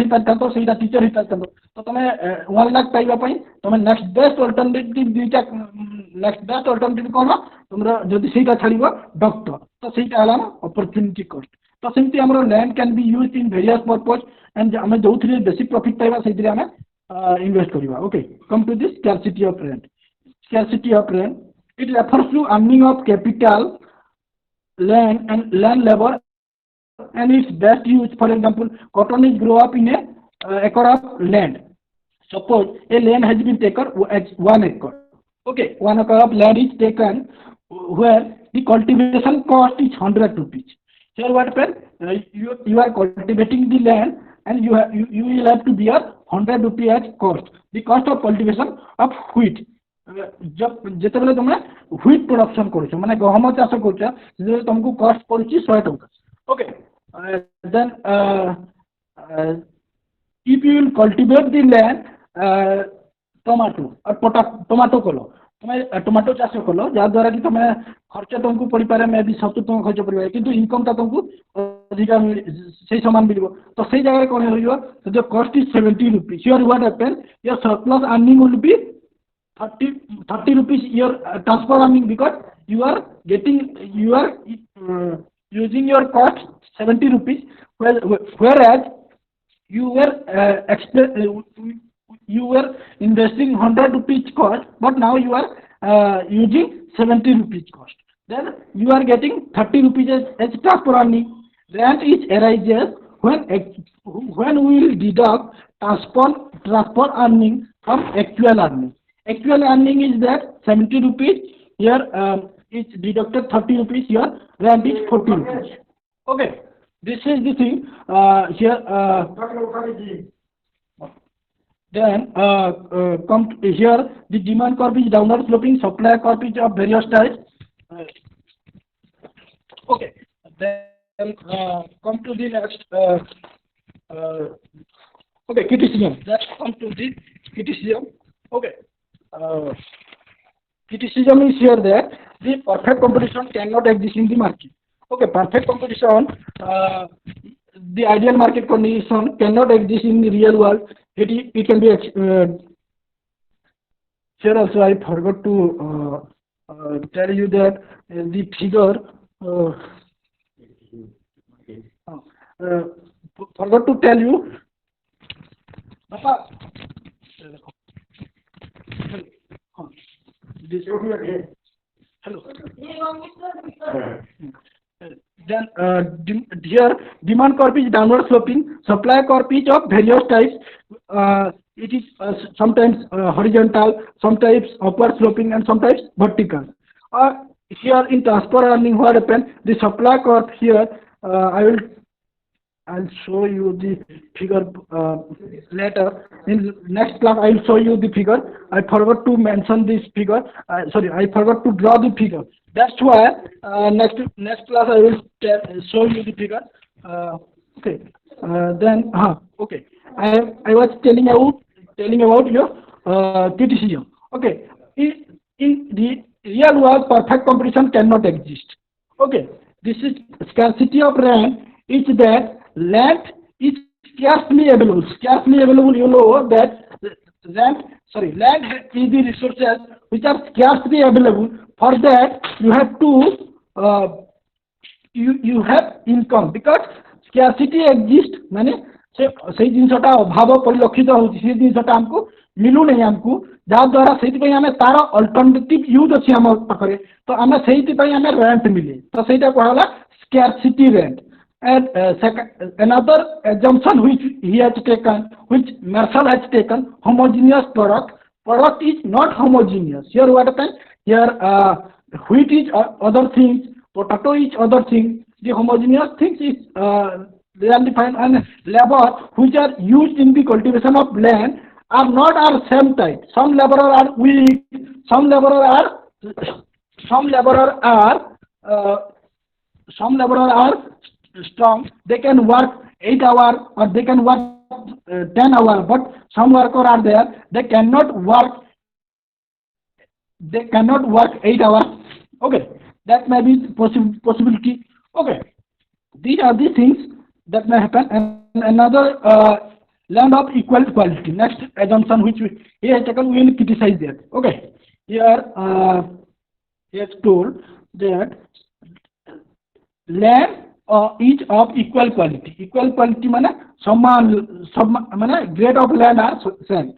पाता तो सहीटा टीचर ही पाता तो तुम 1 लाख पाइबा तुम नेक्स्ट बेस्ट अल्टरनेटिव दीटा नेक्स्ट बेस्ट अल्टरनेटिव कौन तुम जब सहीटा छाड़ डॉक्टर तो सहीटा है अपॉर्चुनिटी कॉस्ट तो सेमती आम land can be used in various purpose and आम जो बेसी प्रॉफिट पाइबा से आम इन्वेस्ट करवा okay come to this scarcity of rent it refers to earning of capital land and land labour and its best use. For example, cotton is grow up in a acre of land. Suppose a land has been taken as 1 acre. Okay, 1 acre of land is taken where the cultivation cost is 100 rupees. Here what happens? You are cultivating the land and you will have to bear 100 rupees as cost. The cost of cultivation of wheat. जब जितेबाला तुम wheat production कर माने गहम चाष कर तुमको cost पड़ुची 100 टंका okay then if you will cultivate the land tomato or tomato kolo तुम tomato चाष कल जहाद्वारा कि तुम खर्च तुमको पड़ पारे मे भी 70 टका खर्च पड़ा कि इनकम टा तुमको अधिका से समान मिल तो से जगह कौन हो जो cost is 70 rupees your what happen your surplus earning will be 30 rupees your transfer earning, because you are getting, you are using your cost 70 rupees, whereas you were you were investing 100 rupees cost, but now you are using 70 rupees cost. Then you are getting 30 rupees as transfer earning. Rent is arises when we will deduct transfer earning from actual earning. Actual earning is that 70 rupees. Here it's deducted 30 rupees. Here rent is 40 rupees. Okay, this is the thing. Here then come to here, the demand curve is downward sloping, supply curve is of various types. Okay, then come to the next. Okay, criticism. Let's come to the criticism. Okay, uh, criticism is here that the perfect competition cannot exist in the market. Okay, perfect competition, the ideal market condition cannot exist in the real world. It can be here also. I forgot to tell you that the figure. Uh, uh, Forgot to tell you. Papa, this hello. Then here demand curve is downward sloping, supply curve is of various types. It is sometimes horizontal, sometimes upward sloping, and sometimes vertical. Here in transfer earning, what happened? The supply curve here. I'll show you the figure later. In next class, I'll show you the figure. I forgot to mention this figure. Sorry, I forgot to draw the figure. That's why next class I will show you the figure. Okay. Then okay. I was telling about your criticism. Okay. In the real world, perfect competition cannot exist. Okay. This is scarcity of land. Is that land is scarcely available. Scarcely available, you know that land is the resources which are scarcely available. For that, you have to you have income, because scarcity exists. माने से जिनसटा अभाव परिलक्षित होची, से जिनसटा हमको मिलू नहीं, हमको जहाँद्वारा से आम तार अल्टरनेटिव यूज अच्छी आम पाखे, तो आम से रेंट मिले, तो सहीटा कहला स्carcity rent. And another assumption which he has taken, which Marshall has taken, homogeneous product. Product is not homogeneous. Here what happened? Here wheat is other things, potato is other things. The homogeneous things is really fine, and labor which are used in the cultivation of land are not our same type. Some laborer are weak, some laborer are strong. They can work 8 hours or they can work 10 hours, but some workers are there, they cannot work 8 hours. Okay, that may be possibility. Okay, these are the things that may happen. And another land of equal quality. Next assumption which he has taken, we will criticize that. Okay, here he has told that land each of equal quality. Equal quality माने समान माने grade of land are same.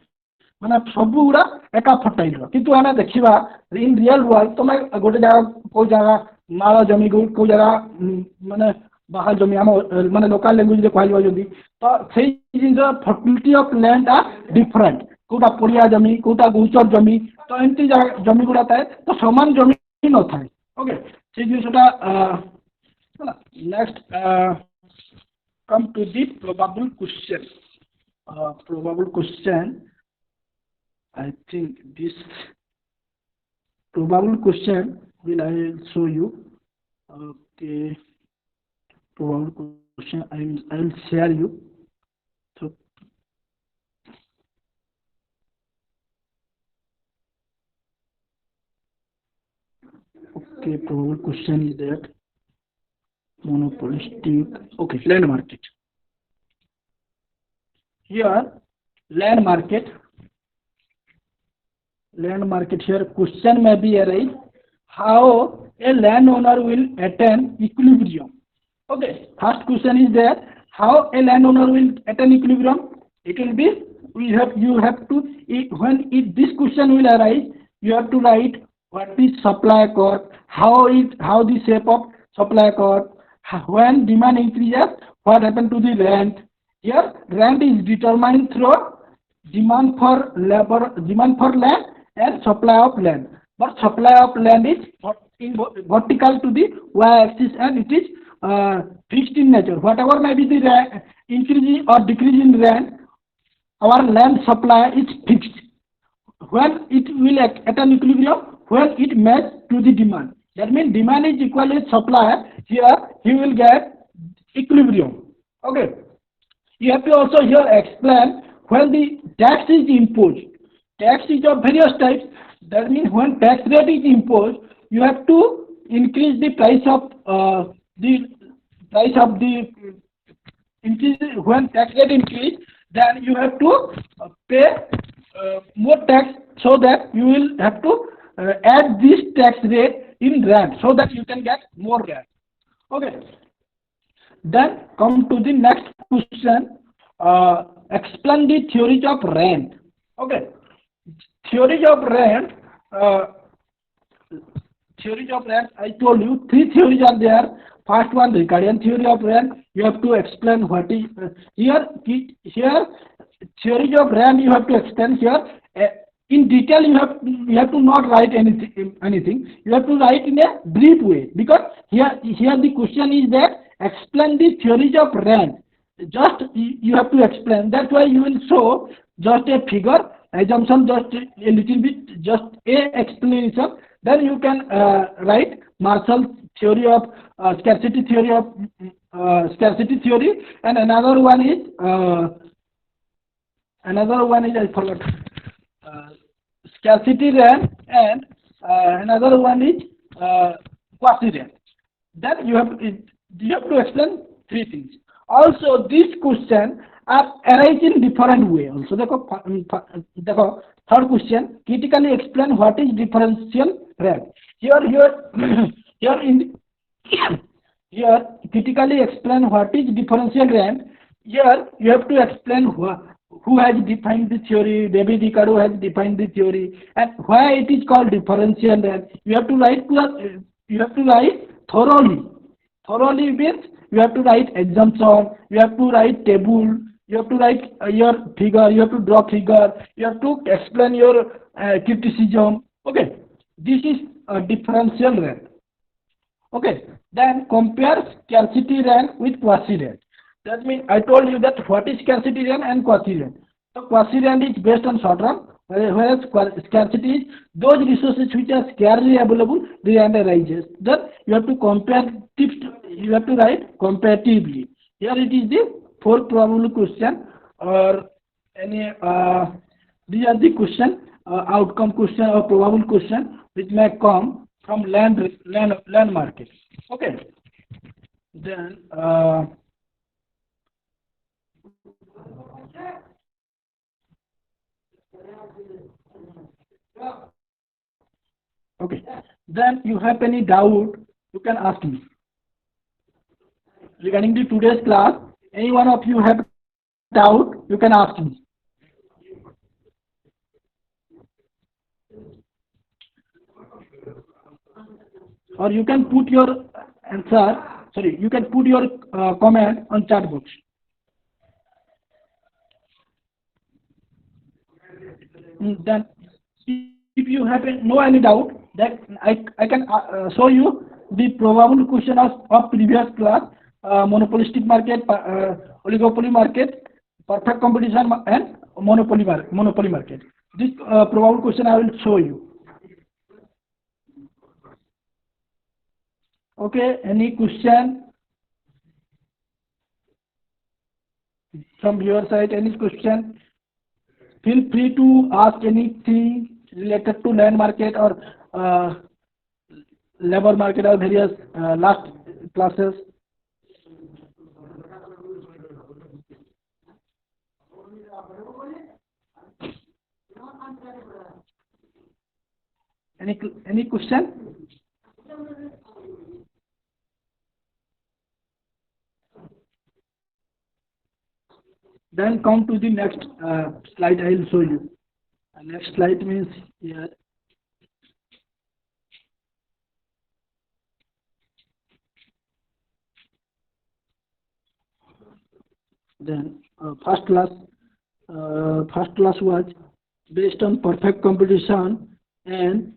माने सब गुड़ा एका fertile रो, किंतु आना देखिबा इन रियल वर्ल्ड तो मैं गोटे जगह को जगह माल जमी को जगह माने बाहर जमी आम माने लोकल लैंग्वेज रे कहलिबा जदी, तो सेही जिंस fertility of land are different. कोटा पड़िया जमी, कोटा गुचर जमी, तो एंती जमी गुड़ा थाए, तो समान जमी न थाए. ओके, से जिंसटा next come to the probable question. Probable question. I think this probable question will I will show you. Okay, probable question I will share you. So okay, probable question is that monopolistic. Okay, land market. Here land market land market. Here question may be arise, how a landowner will attain equilibrium. Okay, first question is there, how a landowner will attain equilibrium. It will be, you have to, this question will arise, you have to write what is supply curve, how the shape of supply curve, when demand increases, what happened to the rent. Here rent is determined through demand for labor, demand for land and supply of land. But supply of land is in vertical to the y-axis, and it is fixed in nature. Whatever may be the increasing or decreasing rent, our land supply is fixed. When it will at an equilibrium, when it matches to the demand. That means demand is equal to supply. Here he will get equilibrium. Okay. You have to also here explain when the tax is imposed. Tax is of various types. That means when tax rate is imposed, you have to increase the price of the increase. When tax rate increase, then you have to pay more tax, so that you will have to add this tax rate in rent, so that you can get more rent. Okay. Then come to the next question. Explain the theories of rent. Okay. Theories of rent. Theories of rent. I told you three theories are there. First one, Ricardian theory of rent. You have to explain what is here. Theories of rent. You have to explain here. In detail, you have to not write anything. You have to write in a brief way, because here the question is that explain the theories of rent. Just you have to explain. That's why you will show just a figure, assumption, just a little bit, just a explanation. Then you can write Marshall's theory of scarcity theory and another one is I forgot. Scarcity rent, and another one is quasi rent. Then you have to explain three things. Also, this question are arise in different way. Also, the third question, critically explain what is differential rent. Here critically explain what is differential rent. Here you have to explain who has defined the theory. David Ricardo has defined the theory, and why it is called differential rent. You have to write thoroughly. Thoroughly means you have to write assumption, you have to write table, you have to write your figure, you have to draw figure, you have to explain your criticism. Okay, this is a differential rent. Okay, then compare scarcity rent with quasi rent. That means I told you that what is scarcity rent and quasi rent. So quasi rent is based on short run, whereas scarcity is those resources which are scarcely available, the rent arises. Then you have to compare tips. You have to write comparatively. Here it is the fourth probable question, or any these are the question, outcome question or probable question which may come from land market. Okay. Then okay. Then you have any doubt, you can ask me regarding the today's class. Any one of you have doubt, you can ask me. Or you can put your answer, sorry, you can put your comment on chat box. Then if you have no any doubt, that I can show you the probable question of previous class, monopolistic market, oligopoly market, perfect competition, and monopoly market. This probable question I will show you. Okay, any question from your side? Any question? Feel free to ask anything related to land market or labor market or various last classes. Any question? Then come to the next slide. I will show you. Next slide means here. Then first class was based on perfect competition and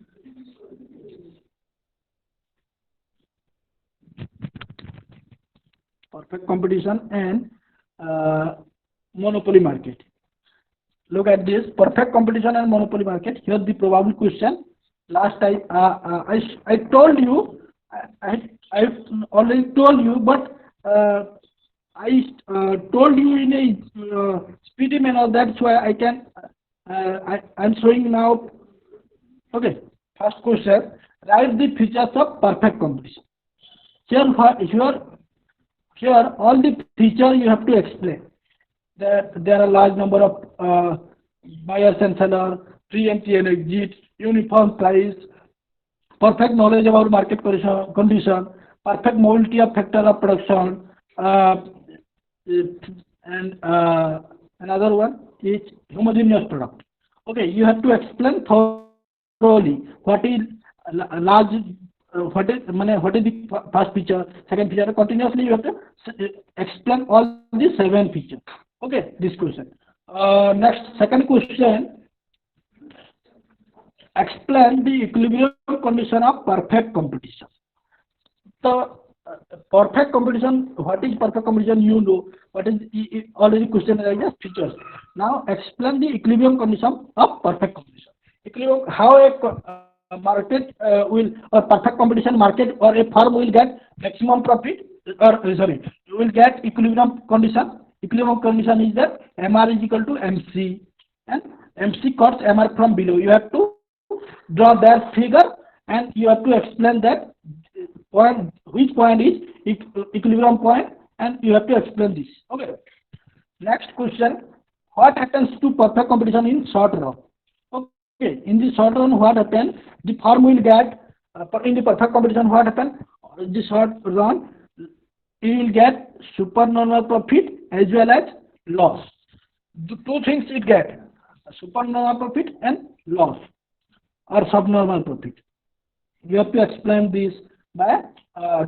monopoly market. Look at this perfect competition and monopoly market. Here the probable question. Last time I told you, I already told you, but I told you in a speedy manner. That's why I can. I'm showing now. Okay. First question. Write the features of perfect competition. Here all the features you have to explain. There are large number of buyers and sellers, free entry and exit, uniform price, perfect knowledge about market condition, perfect mobility of factor of production, and another one is homogeneous product. Okay, you have to explain thoroughly what is large, what is the first feature, second feature. Continuously you have to explain all the 7 features. Okay, this question. Next, second question. Explain the equilibrium condition of perfect competition. So, perfect competition. What is perfect competition? You know. What is already question like that features. Now explain the equilibrium condition of perfect competition. Equilibrium, how a market will, or perfect competition market or a firm will get maximum profit, or sorry, you will get equilibrium condition. Equilibrium condition is that MR is equal to MC, and MC cuts MR from below. You have to draw that figure and you have to explain that point, which point is equilibrium point, and you have to explain this. Okay. Next question. What happens to perfect competition in short run? Okay. In the short run, what happens? The firm will get in the perfect competition. What happens? In the short run, you will get supernormal profit as well as loss. The 2 things it get: supernormal profit and loss, or subnormal profit. You have to explain this by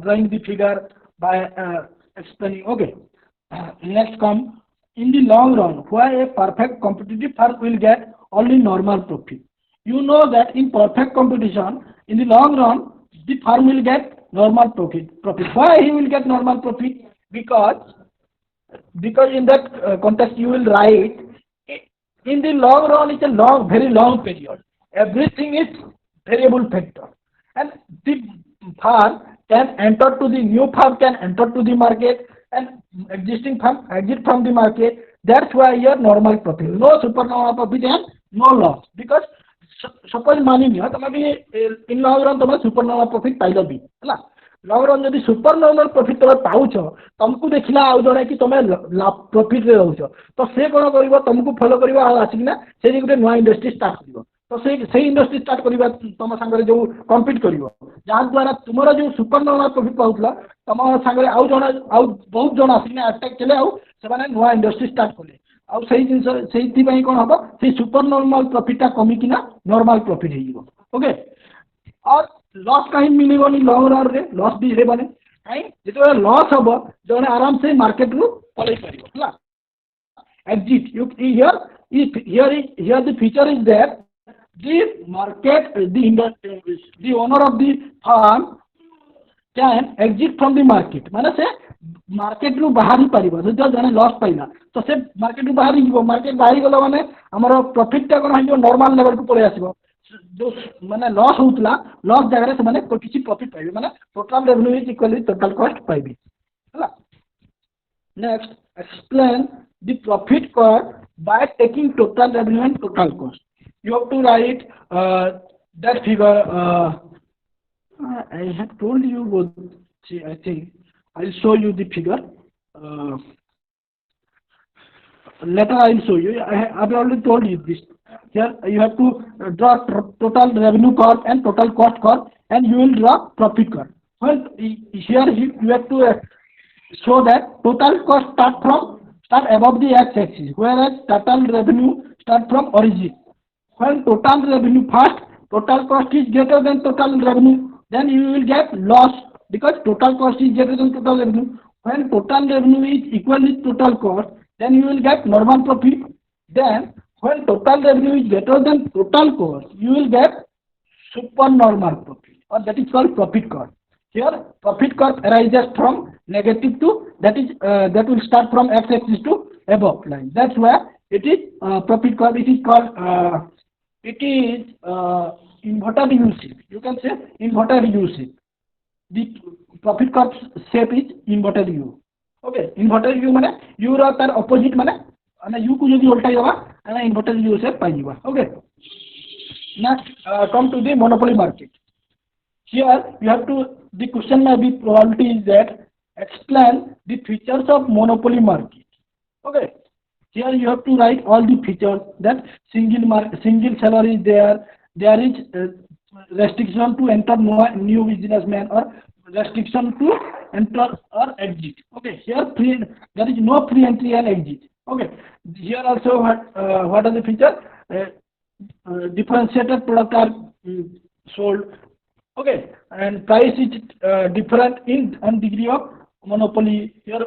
drawing the figure, by explaining. Okay. Next come, in the long run, why a perfect competitive firm will get only normal profit. You know that in perfect competition, in the long run, the firm will get normal profit. Why he will get normal profit? Because in that context you will write, in the long run it's a very long period. Everything is variable factor, and the firm can enter to the new firm can enter to the market, and existing firm exit from the market. That's why your normal profit, no supernormal profit and no loss. Because suppose मानी neo तमे भी in long run तमे supernormal profit pilo भी हला. long run जदि supernormal profit तमे पाउछ, तुमको देखिला आउ जणे कि तमे प्रॉफिट रे रहउछ, तो से कोन करबो, तुमको फॉलो करबो आ आसिकना से गुटे नवा इंडस्ट्री स्टार्ट करबो. तो से इंडस्ट्री स्टार्ट करबा तुम संगे जो कम्पीट करबो, जहाँ द्वारा तुमरा जो सुपरनोवा प्रॉफिट पाउतला तुम संगे आउ बहुत जण आसिकना अटैक केले, आउ से माने नवा इंडस्ट्री स्टार्ट कले, आउ सही जिंस सेही पई कोन हबो, से सुपरनॉर्मल प्रॉफिट ता कमी किना नॉर्मल प्रॉफिट हेइबो. ओके. और लॉस कहीं मिलेबनी लॉन्ग रन रे, लॉस भी हेबनी कहीं जेतो लॉस हबो जने आराम से मार्केट रु पलै परिबो हला. Exit, here the feature is there. The market, the owner of the farm can exit from the market. माने से मार्केट रु बाहरी परिबो. जो जने लॉस पाइला तो से मार्केट रु बाहरी जीवो. मार्केट बाहरी गलो माने हमरो प्रॉफिट ता कोन हइबो, नॉर्मल लेवल को पळे आसीबो. जो माने लॉस होतला, लॉस जगह से माने किछि प्रॉफिट पाइबे, माने total revenue is equal to total cost पाइबे हला. Next, explain the profit card by taking total revenue and total cost. You have to write that figure. I have told you what. See, I think I'll show you the figure. later I will show you. I've already told you this. Here you have to draw total revenue curve and total cost curve, and you will draw profit curve. Well, here you have to show that total cost start above the x-axis, whereas total revenue start from origin. When total revenue first, total cost is greater than total revenue, then you will get loss because total cost is greater than total revenue. When total revenue is equal with total cost, then you will get normal profit. Then when total revenue is greater than total cost, you will get supernormal profit, or that is called profit curve. Here, profit curve arises from negative to, that will start from x-axis to above line. That's why it is profit curve. It is called inverted U shape. You can say inverted U shape. The profit curve shape is inverted U. Okay, inverted U माने U रा तार opposite माने U को यदि उल्टा जावा माने inverted U shape pi Java. Okay. Next, come to the monopoly market. Here you have to, the question may be probability is that explain the features of monopoly market. Okay. Here you have to write all the features, that single seller is there. There is restriction to enter new businessman, or restriction to enter or exit. Okay. Here there is no free entry and exit. Okay. Here also what are the features? Differentiated product are sold. Okay, and price is different in and degree of monopoly. Here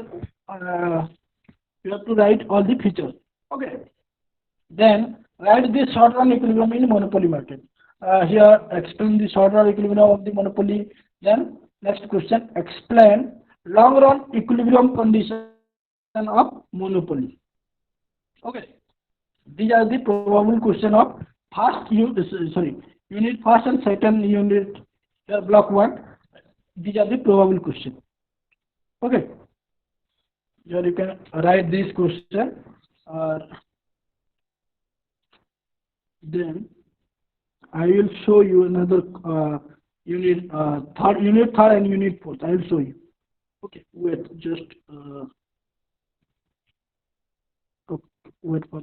you have to write all the features. Okay, then write the short run equilibrium in monopoly market. Here explain the short run equilibrium of the monopoly. Then next question, explain long run equilibrium condition of monopoly. Okay, these are the probable question of unit first and second unit. Block 1, these are the probable question. Okay, here you can write this question, then I will show you another unit, third and unit 4th. I will show you. Okay, wait, just wait for.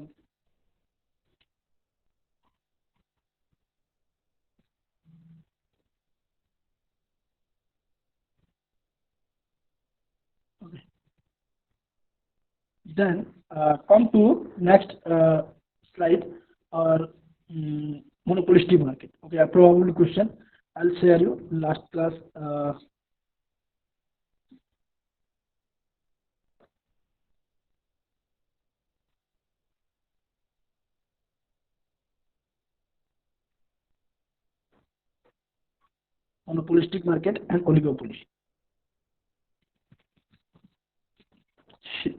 Okay. Then come to next slide, or monopolistic market. Okay, a probable question. I'll share you last class. Monopolistic market and oligopoly.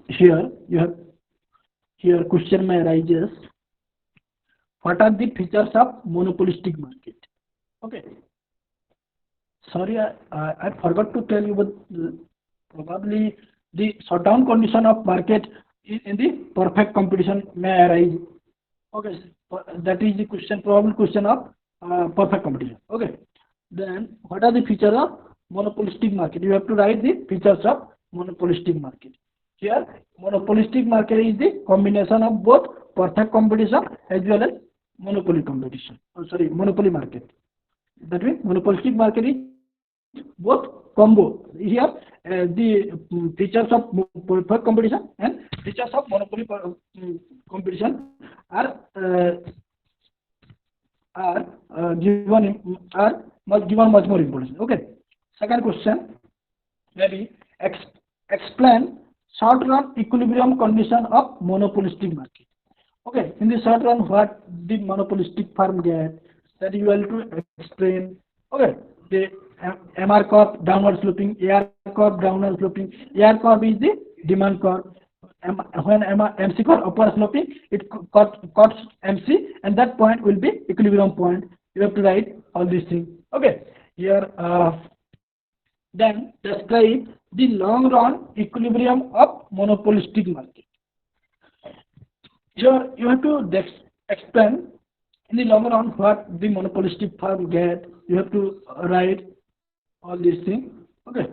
Here you have, here question may arises, what are the features of monopolistic market? Okay, sorry, I forgot to tell you, but probably the shutdown condition of market in the perfect competition may arise. Okay, that is the question, probable question of perfect competition. Okay, then what are the features of monopolistic market? You have to write the features of monopolistic market. Here, monopolistic market is the combination of both perfect competition as well as monopoly competition. Monopoly market. That means monopolistic market is both combo. Here, the features of perfect competition and features of monopoly competition are given much more importance. Okay. Second question, maybe explain short run equilibrium condition of monopolistic market. Okay, in the short run, what the monopolistic firm get, that you have to explain. Okay, the MR curve downward sloping, AR curve downward sloping. AR curve is the demand curve. When MC curve upward sloping, it cuts MC, and that point will be equilibrium point. You have to write all these things. Okay, here then describe the long run equilibrium of monopolistic market. Here you have to explain in the long run what the monopolistic firm get. You have to write all these things. Okay.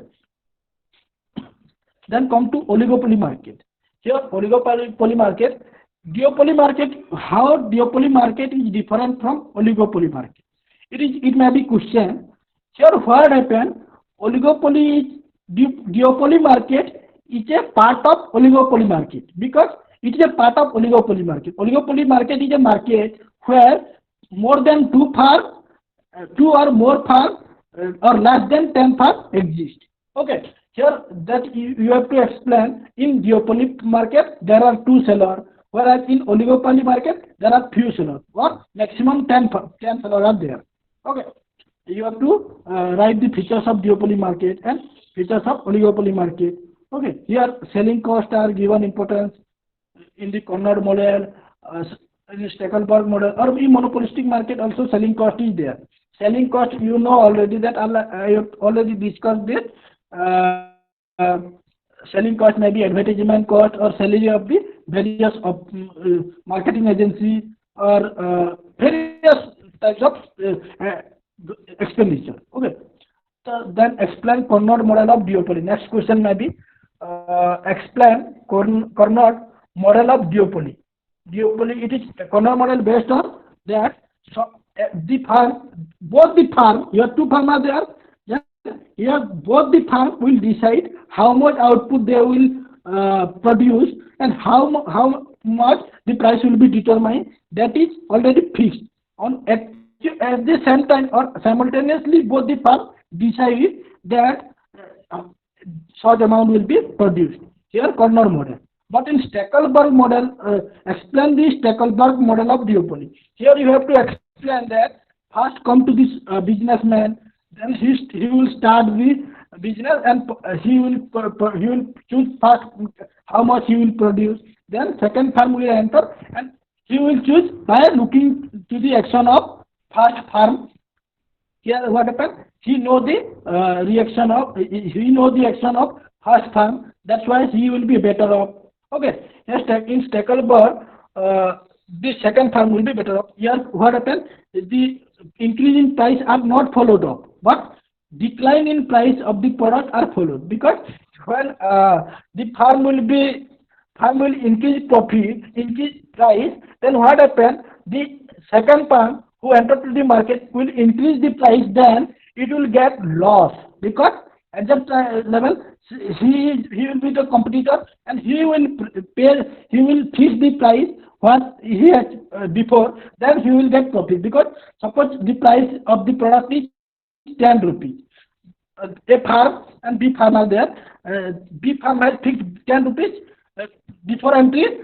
Then come to oligopoly market. Here oligopoly market, duopoly market. How duopoly market is different from oligopoly market? It may be question. Here what happened? Oligopoly is duopoly market is a part of oligopoly market because it is a part of oligopoly market. Oligopoly market is a market where more than two or more firms or less than 10 firms exist. Okay, here that you have to explain. In duopoly market there are two sellers, whereas in oligopoly market there are few sellers, or maximum 10 sellers are there. Okay, you have to write the features of duopoly market and features of oligopoly market. Okay, here selling costs are given importance in the Conrad model, in the Stackelberg model, or in monopolistic market also selling cost is there. Selling cost, you know already that I have already discussed this. Selling cost may be advertisement cost or salary of the various marketing agency or various types of expenditure. Okay. So then explain Conrad model of duopoly. Next question may be explain Conrad model of duopoly. Duopoly, it is Conrad model based on that. So the farm, both the farm, your two farm are there. Here both the farm will decide how much output they will produce and how much the price will be determined. That is already fixed. At the same time or simultaneously, both the farm decide that such amount will be produced. Here Conrad model. But in Stackelberg model, explain the Stackelberg model of duopoly. Here you have to explain that first come to this businessman, then he will start the business and he will choose first how much he will produce. Then second farm will enter and he will choose by looking to the action of first farm. Here what happened? He know the action of first farm. That's why he will be better off. Okay. Yes, in Stackelberg, the second farm will be better off. Here what happened? The increase in price are not followed up, but decline in price of the product are followed, because when the farm will increase profit, increase price, then what happened? The second farm who entered to the market will increase the price, then it will get loss, because at that level he will be the competitor and he will fix the price what he had before, then he will get profit, because suppose the price of the product is 10 rupees. A farm and B farm are there. B farm has fixed 10 rupees before entry.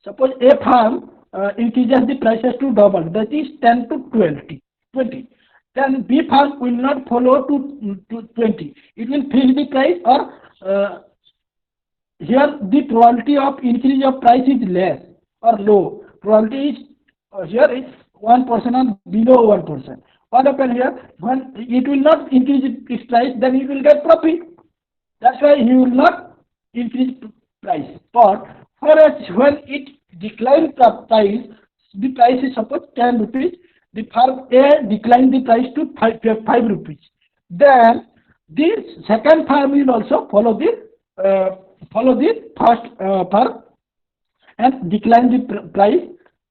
Suppose A farm increases the prices to double, that is 10 to 20. Then B farm will not follow to 20. It will fix the price, or here the probability of increase of price is less or low. Probability is here is 1% or below 1%. What happens here? When it will not increase its price, then it will get profit. That's why he will not increase price. But whereas when it declines the price, the price is suppose 10 rupees. The farm A declined the price to 5 rupees. Then the second farm will also follow the first farm and decline the price.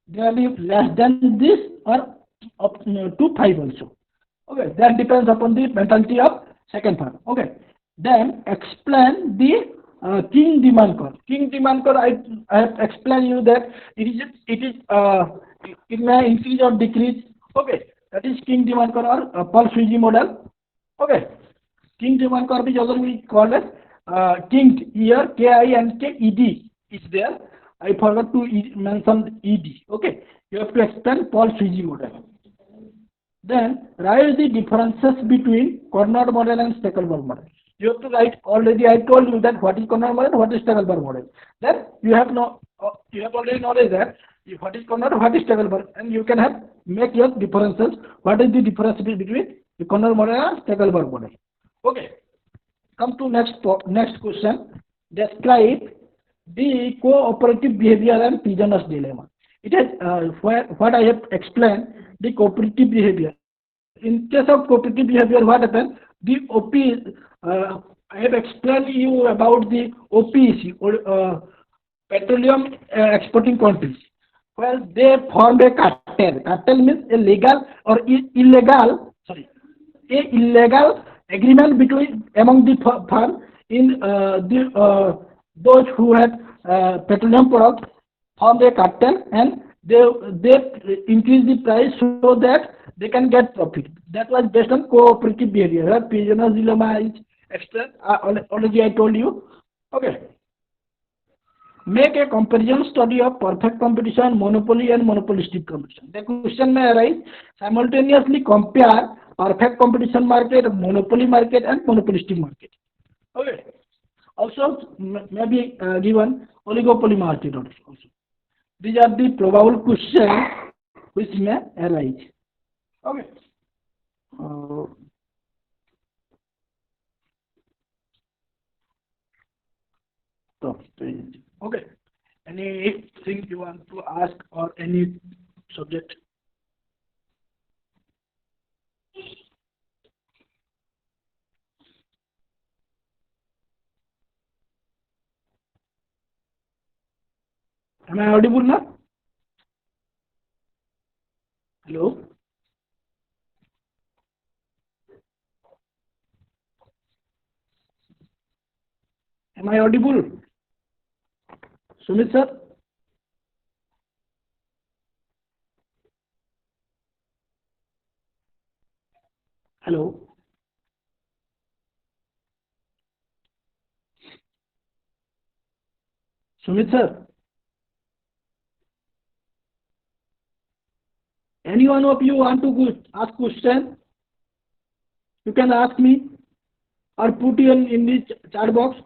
There will be less than this or up to 5 also. Okay, that depends upon the mentality of second farm. Okay, then explain the king demand curve. King demand curve, I have explained you that it may increase or decrease. Okay, that is king demand curve or Pulse-Swigi model. Okay, king demand curve is also we call as king. Here KINKED is there. I forgot to mention ED. Okay, you have to explain Pulse-Swigi model. Then write the differences between Conrad model and Stackelberg model. You have to write. Already I told you that what is Conrad model, what is Stackelberg model. Then you have already knowledge that what is Conrad, what is Stackelberg, and you can make your differences. What is the difference between the Conrad model and Stackelberg model? Okay. Come to next question. Describe the cooperative behavior and prisoners dilemma. It is what I have explained, the cooperative behavior. In case of cooperative behavior, what happens? The OP I have explained you about the OPEC, or petroleum exporting countries, where they formed a cartel. Cartel means a legal or illegal, sorry, a illegal agreement between among the firm in the those who had petroleum products formed a cartel, and they increase the price so that they can get profit. That was based on cooperative behavior. Where prisoners dilemma is explained. Already I told you. Okay. Make a comparison study of perfect competition, monopoly, and monopolistic competition. The question may arise: simultaneously compare perfect competition market, monopoly market, and monopolistic market. Okay. Also, maybe given oligopoly market also. These are the probable questions which may arise. Okay. Uh, so, okay. Anything you want to ask or any subject? Am I audible now? Hello? Am I audible? Sumit sir? Hello? Sumit sir? Any one of you want to ask question? You can ask me or put in the chat box.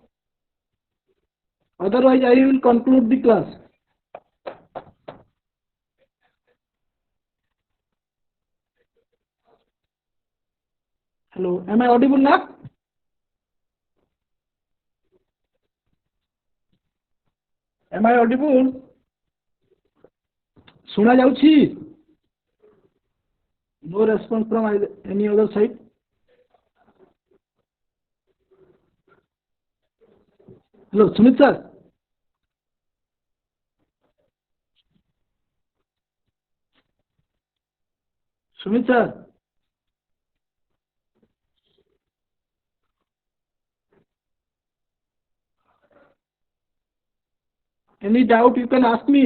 Otherwise, I will conclude the class. Hello? Am I audible now? Am I audible? ଶୁଣା ଯାଉଛି? No response from any other side. Hello, Sumit sir. Sumit sir. Any doubt you can ask me.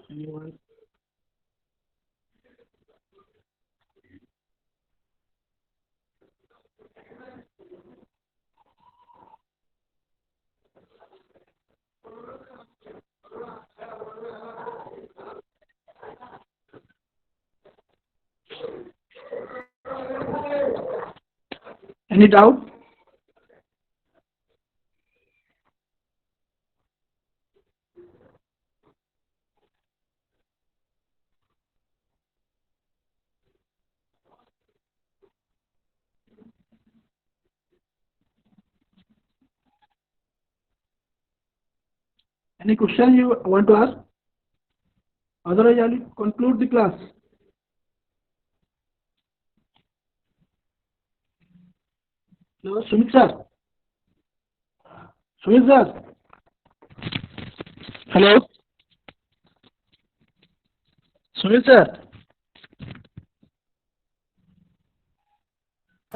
Anyone? Any doubt? Any question you want to ask? Otherwise, I will conclude the class. Hello, Sumit sir. Sumit sir. Hello. Sumit sir.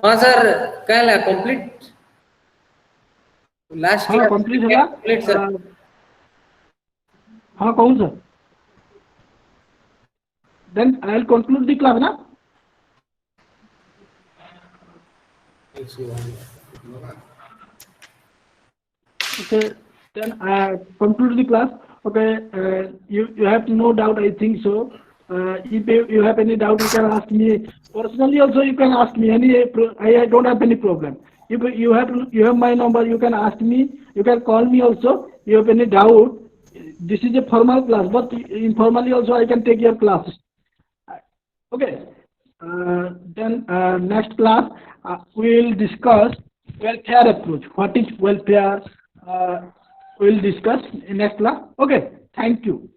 हाँ sir कल है complete last हाँ class complete होला complete sir हाँ कहूँ sir then I will conclude the class ना okay then I conclude the class okay you have no doubt I think so if you have any doubt you can ask me personally also you can ask me I don't have any problem if you have my number you can ask me you can call me also you have any doubt this is a formal class but informally also I can take your class okay then next class we will discuss welfare approach. What is welfare? We'll discuss in next class. Okay. Thank you.